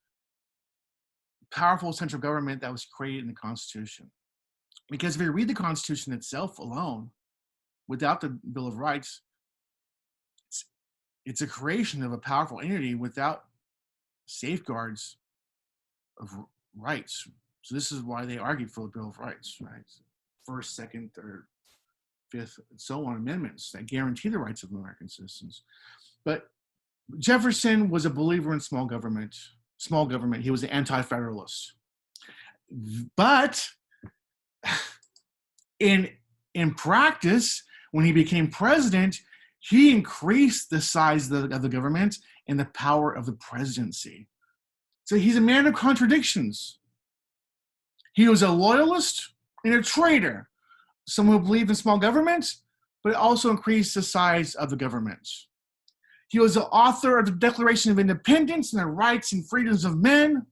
Speaker 1: powerful central government that was created in the Constitution. Because if you read the Constitution itself alone, without the Bill of Rights, it's a creation of a powerful entity without safeguards of rights. So this is why they argued for the Bill of Rights, right? First, second, third, fifth, and so on amendments that guarantee the rights of American citizens. But Jefferson was a believer in small government. He was an anti-federalist. But in practice, when he became president, he increased the size of the government and the power of the presidency. So he's a man of contradictions. He was a loyalist and a traitor, someone who believed in small government, but also increased the size of the government. He was the author of the Declaration of Independence and the Rights and Freedoms of Men,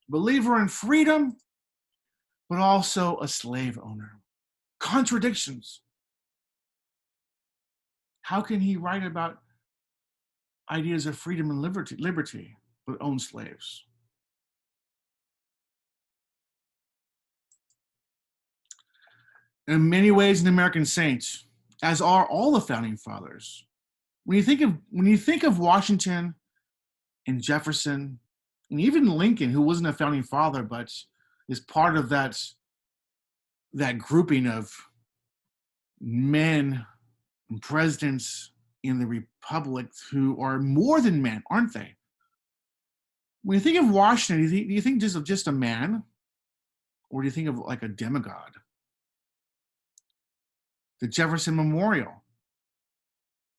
Speaker 1: believer in freedom, but also a slave owner. Contradictions. How can he write about ideas of freedom and liberty, but own slaves? In many ways, an American saint, as are all the founding fathers. When you think of Washington and Jefferson, and even Lincoln, who wasn't a founding father, but is part of that grouping of men and presidents in the republic who are more than men, aren't they? When you think of Washington, do you think just of just a man, or do you think of like a demigod? The Jefferson Memorial,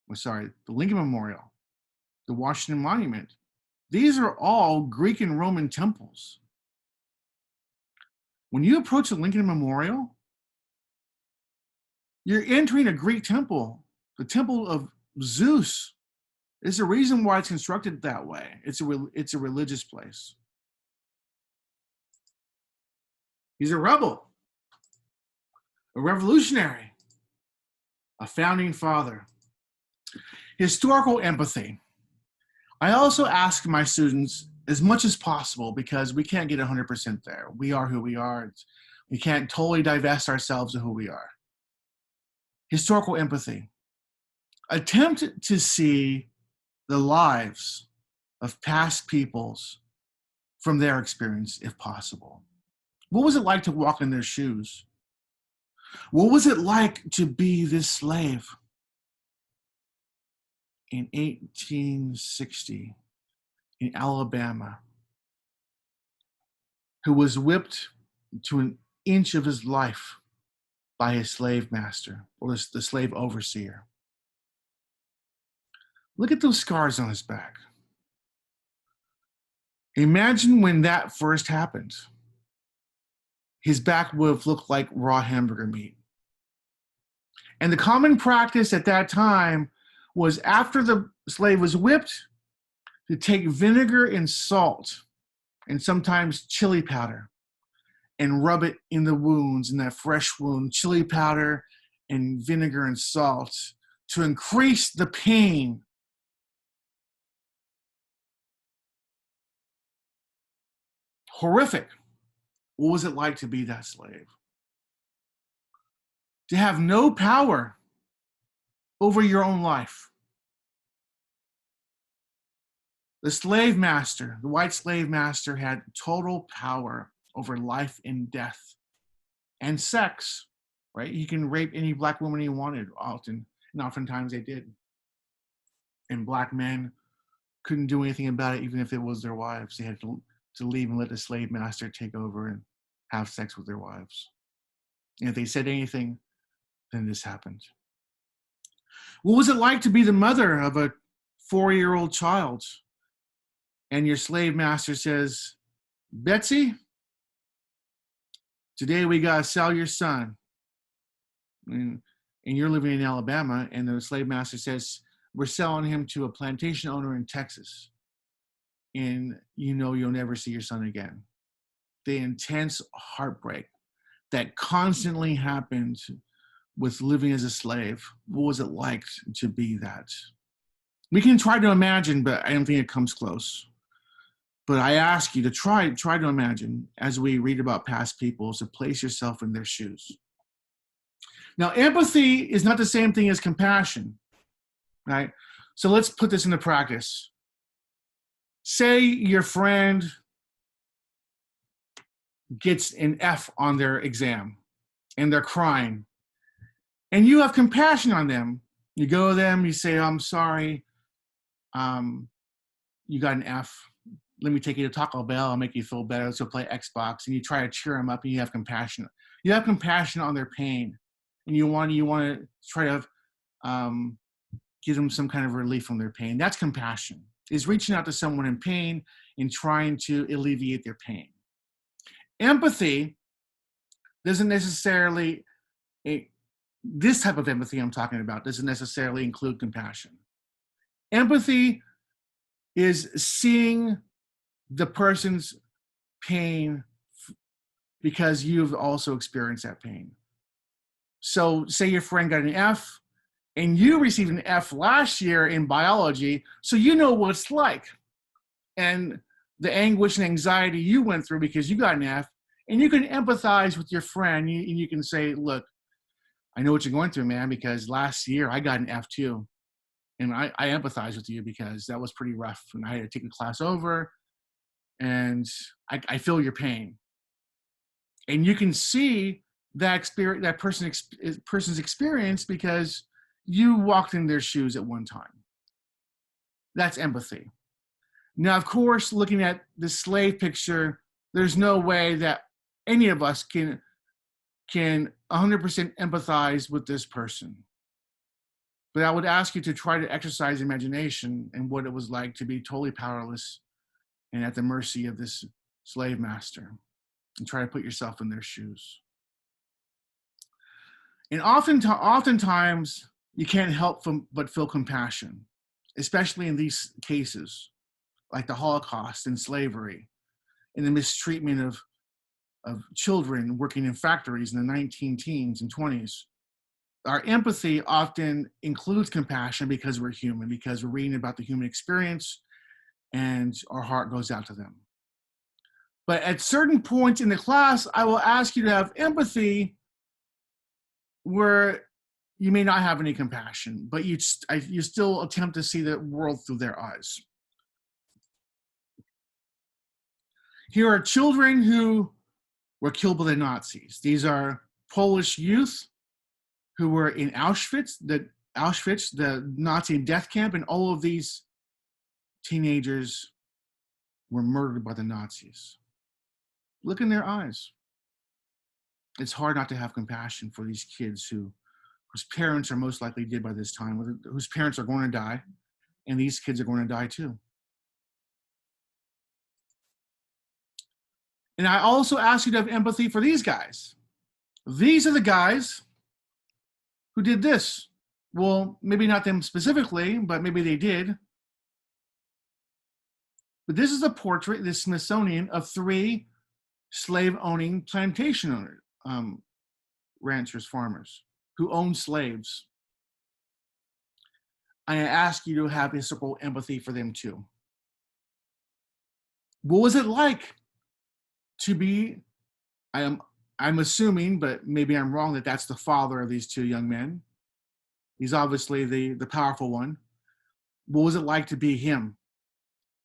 Speaker 1: the Lincoln Memorial, the Washington Monument. These are all Greek and Roman temples. When you approach the Lincoln Memorial, you're entering a Greek temple, the temple of Zeus. There's a reason why it's constructed that way. It's a religious place. He's a rebel, a revolutionary, a founding father. Historical empathy. I also ask my students as much as possible, because we can't get 100% there. We are who we are. We can't totally divest ourselves of who we are. Historical empathy. Attempt to see the lives of past peoples from their experience, if possible. What was it like to walk in their shoes? What was it like to be this slave in 1860 in Alabama, who was whipped to an inch of his life by his slave master, or the slave overseer? Look at those scars on his back. Imagine when that first happened. His back would have looked like raw hamburger meat. And the common practice at that time was, after the slave was whipped, to take vinegar and salt, and sometimes chili powder, and rub it in the wounds, in that fresh wound, chili powder and vinegar and salt, to increase the pain. Horrific. What was it like to be that slave? To have no power over your own life. The slave master, the white slave master, had total power over life and death and sex, right? He can rape any black woman he wanted, often, and oftentimes they did. And black men couldn't do anything about it, even if it was their wives. They had to leave and let the slave master take over and have sex with their wives. And if they said anything, then this happened. What was it like to be the mother of a 4-year-old child and your slave master says, Betsy, today we got to sell your son. And you're living in Alabama, and the slave master says, we're selling him to a plantation owner in Texas. And you know you'll never see your son again. The intense heartbreak that constantly happened with living as a slave. What was it like to be that? We can try to imagine, but I don't think it comes close. But I ask you to try to imagine, as we read about past people, to place yourself in their shoes. Now, empathy is not the same thing as compassion, right? So let's put this into practice. Say your friend gets an F on their exam and they're crying, and you have compassion on them. You go to them, you say, I'm sorry, you got an F. Let me take you to Taco Bell. I'll make you feel better. Let's go play Xbox. And you try to cheer them up, and you have compassion. You have compassion on their pain, and you want to try to give them some kind of relief from their pain. That's compassion. Is reaching out to someone in pain and trying to alleviate their pain. Empathy doesn't necessarily, this type of empathy I'm talking about doesn't necessarily include compassion. Empathy is seeing the person's pain because you've also experienced that pain. So say your friend got an F and you received an F last year in biology, so you know what it's like. And the anguish and anxiety you went through because you got an F, and you can empathize with your friend, and you can say, look, I know what you're going through, man, because last year I got an F too. And I empathize with you because that was pretty rough, and I had to take the class over, and I feel your pain. And you can see that experience, that person's experience, because you walked in their shoes at one time. That's empathy. Now, of course, looking at the slave picture, there's no way that any of us can 100% empathize with this person. But I would ask you to try to exercise imagination and what it was like to be totally powerless and at the mercy of this slave master, and try to put yourself in their shoes. And oftentimes, you can't help but feel compassion, especially in these cases, like the Holocaust and slavery and the mistreatment of children working in factories in the 19 teens and 20s. Our empathy often includes compassion because we're human, because we're reading about the human experience, and our heart goes out to them. But at certain points in the class, I will ask you to have empathy where you may not have any compassion, but you still attempt to see the world through their eyes. Here are children who were killed by the Nazis. These are Polish youth who were in Auschwitz, the Nazi death camp, and all of these teenagers were murdered by the Nazis. Look in their eyes. It's hard not to have compassion for these kids whose parents are most likely dead by this time, whose parents are going to die, and these kids are going to die too. And I also ask you to have empathy for these guys. These are the guys who did this. Well, maybe not them specifically, but maybe they did. But this is a portrait, the Smithsonian, of 3 slave-owning plantation owners, ranchers, farmers, who owned slaves. I ask you to have historical empathy for them too. What was it like to be, I'm assuming, but maybe I'm wrong, that that's the father of these 2 young men. He's obviously the powerful one. What was it like to be him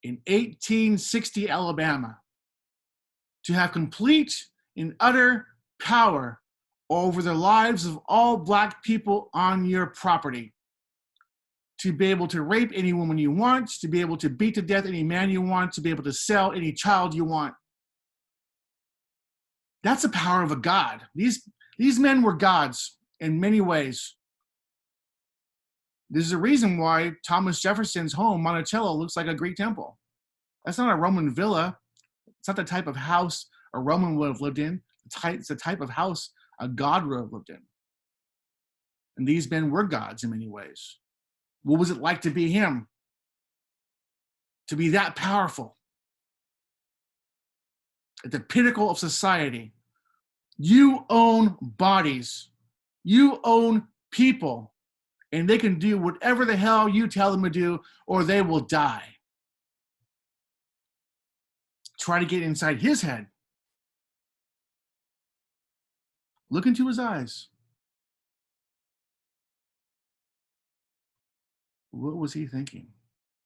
Speaker 1: in 1860 Alabama, to have complete and utter power over the lives of all Black people on your property, to be able to rape any woman you want, to be able to beat to death any man you want, to be able to sell any child you want? That's the power of a god. These men were gods in many ways. This is a reason why Thomas Jefferson's home, Monticello, looks like a Greek temple. That's not a Roman villa. It's not the type of house a Roman would have lived in. It's the type of house a god would have lived in. And these men were gods in many ways. What was it like to be him? To be that powerful? At the pinnacle of society. You own bodies. You own people. And they can do whatever the hell you tell them to do, or they will die. Try to get inside his head. Look into his eyes. What was he thinking?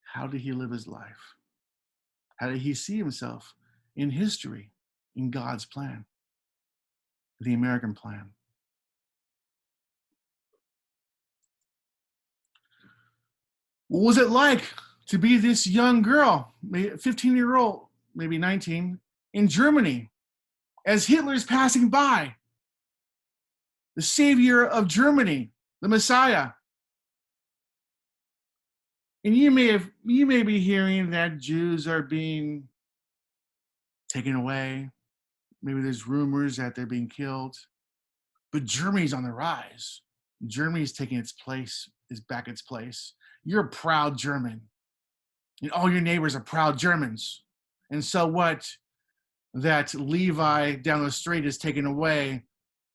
Speaker 1: How did he live his life? How did he see himself in history, in God's plan, the American plan? What was it like to be this young girl, 15-year-old, maybe 19, in Germany, as Hitler's passing by? The savior of Germany, the Messiah. And you may be hearing that Jews are being taken away. Maybe there's rumors that they're being killed. But Germany's on the rise. Germany's taking its place, is back its place. You're a proud German. And all your neighbors are proud Germans. And so what? That Levi down the street is taken away.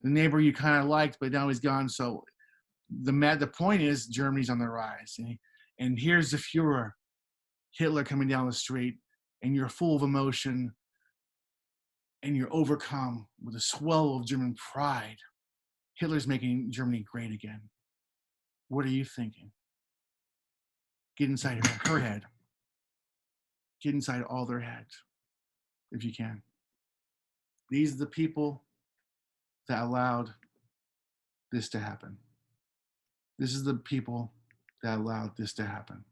Speaker 1: The neighbor you kind of liked, but now he's gone. So the point is Germany's on the rise. And here's the Fuhrer, Hitler coming down the street, and you're full of emotion, and you're overcome with a swell of German pride. Hitler's making Germany great again. What are you thinking? Get inside her head. Get inside all their heads, if you can. These are the people that allowed this to happen. This is the people that allowed this to happen.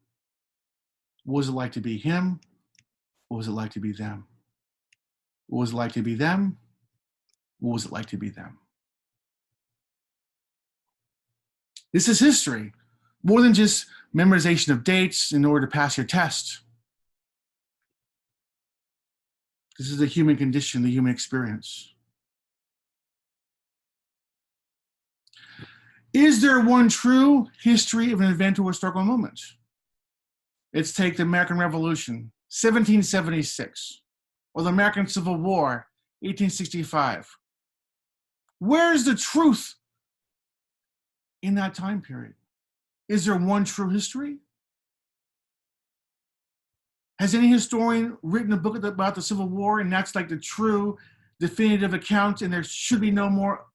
Speaker 1: What was it like to be him? What was it like to be them? What was it like to be them? What was it like to be them? This is history, more than just memorization of dates in order to pass your test. This is the human condition, the human experience. Is there one true history of an event or historical moment? Let's take the American Revolution, 1776, or the American Civil War, 1865. Where's the truth in that time period? Is there one true history? Has any historian written a book about the Civil War and that's like the true definitive account, and there should be no more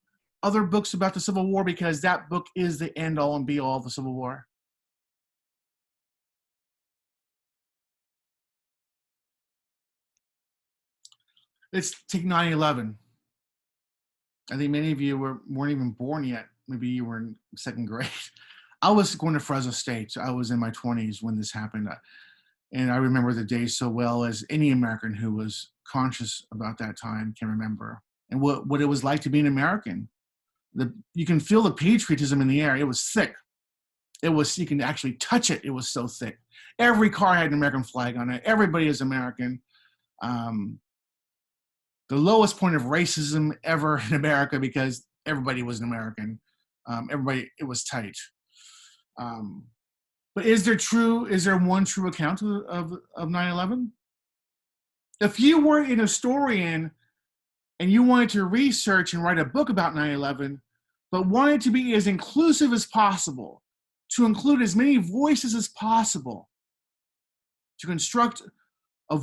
Speaker 1: other books about the Civil War because that book is the end all and be all of the Civil War? Let's take 9/11. I think many of you weren't even born yet. Maybe you were in second grade. I was going to Fresno State. I was in my 20s when this happened. And I remember the day so well as any American who was conscious about that time can remember. And what it was like to be an American. You can feel the patriotism in the air. It was thick. You can actually touch it. It was so thick. Every car had an American flag on it. Everybody is American. The lowest point of racism ever in America because everybody was an American. It was tight. But is there one true account of 9/11? If you were an historian and you wanted to research and write a book about 9/11, but wanted to be as inclusive as possible, to include as many voices as possible, to construct a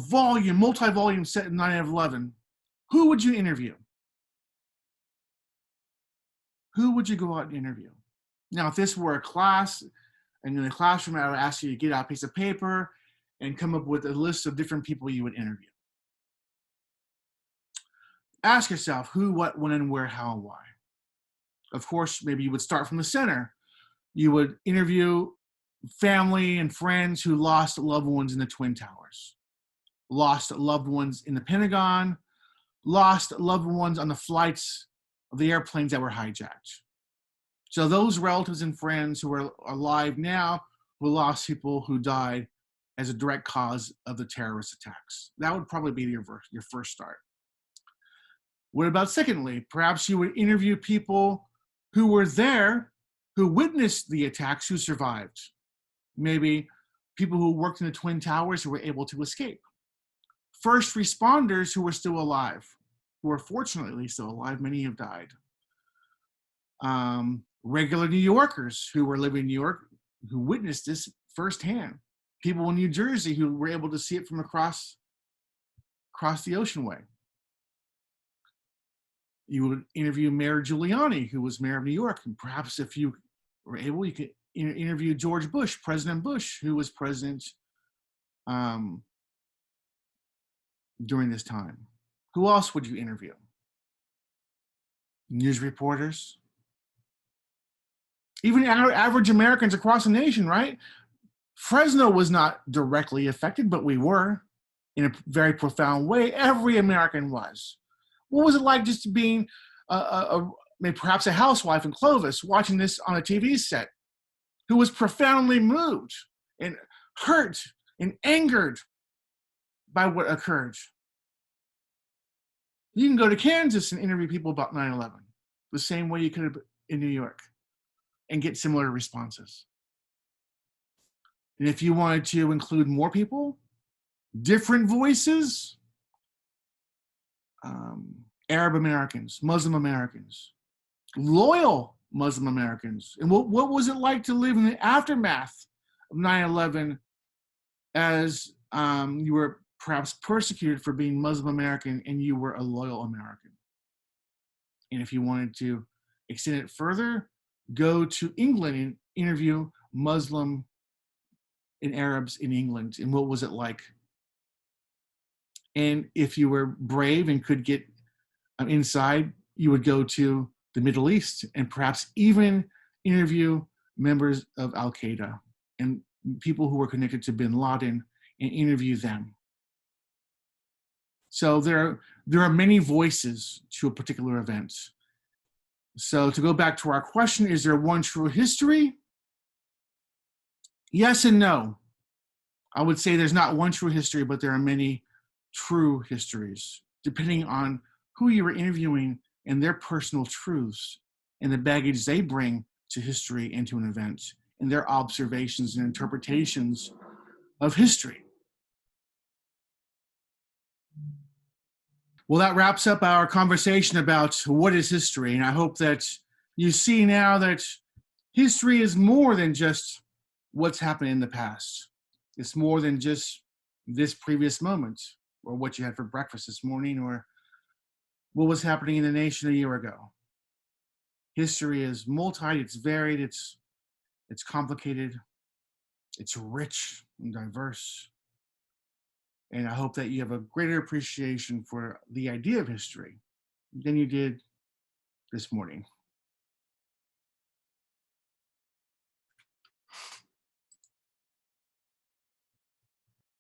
Speaker 1: multi-volume set in 9/11, who would you interview? Who would you go out and interview? Now, if this were a class, and in the classroom, I would ask you to get out a piece of paper and come up with a list of different people you would interview. Ask yourself who, what, when, and where, how, and why. Of course, maybe you would start from the center. You would interview family and friends who lost loved ones in the Twin Towers, lost loved ones in the Pentagon, lost loved ones on the flights of the airplanes that were hijacked. So those relatives and friends who are alive now who lost people who died as a direct cause of the terrorist attacks. That would probably be your first start. What about secondly? Perhaps you would interview people who were there, who witnessed the attacks, who survived. Maybe people who worked in the Twin Towers who were able to escape. First responders who were still alive, who are fortunately still alive. Many have died. Regular New Yorkers who were living in New York, who witnessed this firsthand. People in New Jersey who were able to see it from across the oceanway. You would interview Mayor Giuliani, who was mayor of New York, and perhaps if you were able, you could interview George Bush, President Bush, who was president during this time. Who else would you interview? News reporters, even average Americans across the nation, right? Fresno was not directly affected, but we were in a very profound way. Every American was. What was it like just being maybe perhaps a housewife in Clovis watching this on a TV set, who was profoundly moved and hurt and angered by what occurred? You can go to Kansas and interview people about 9/11 the same way you could have in New York and get similar responses. And if you wanted to include more people, different voices, Arab Americans, Muslim Americans, loyal Muslim Americans. And what was it like to live in the aftermath of 9/11 as you were perhaps persecuted for being Muslim American and you were a loyal American? And if you wanted to extend it further, go to England and interview Muslim and Arabs in England. And what was it like? And if you were brave and could get inside, you would go to the Middle East and perhaps even interview members of Al Qaeda and people who were connected to bin Laden and interview them. So there are many voices to a particular event. So to go back to our question, is there one true history? Yes and no. I would say there's not one true history, but there are many true histories, depending on who you were interviewing and their personal truths and the baggage they bring to history and to an event and their observations and interpretations of history. Well, that wraps up our conversation about what is history. And I hope that you see now that history is more than just what's happened in the past. It's more than just this previous moment or what you had for breakfast this morning or what was happening in the nation a year ago. History is multi, it's varied, it's complicated, it's rich and diverse. And I hope that you have a greater appreciation for the idea of history than you did this morning.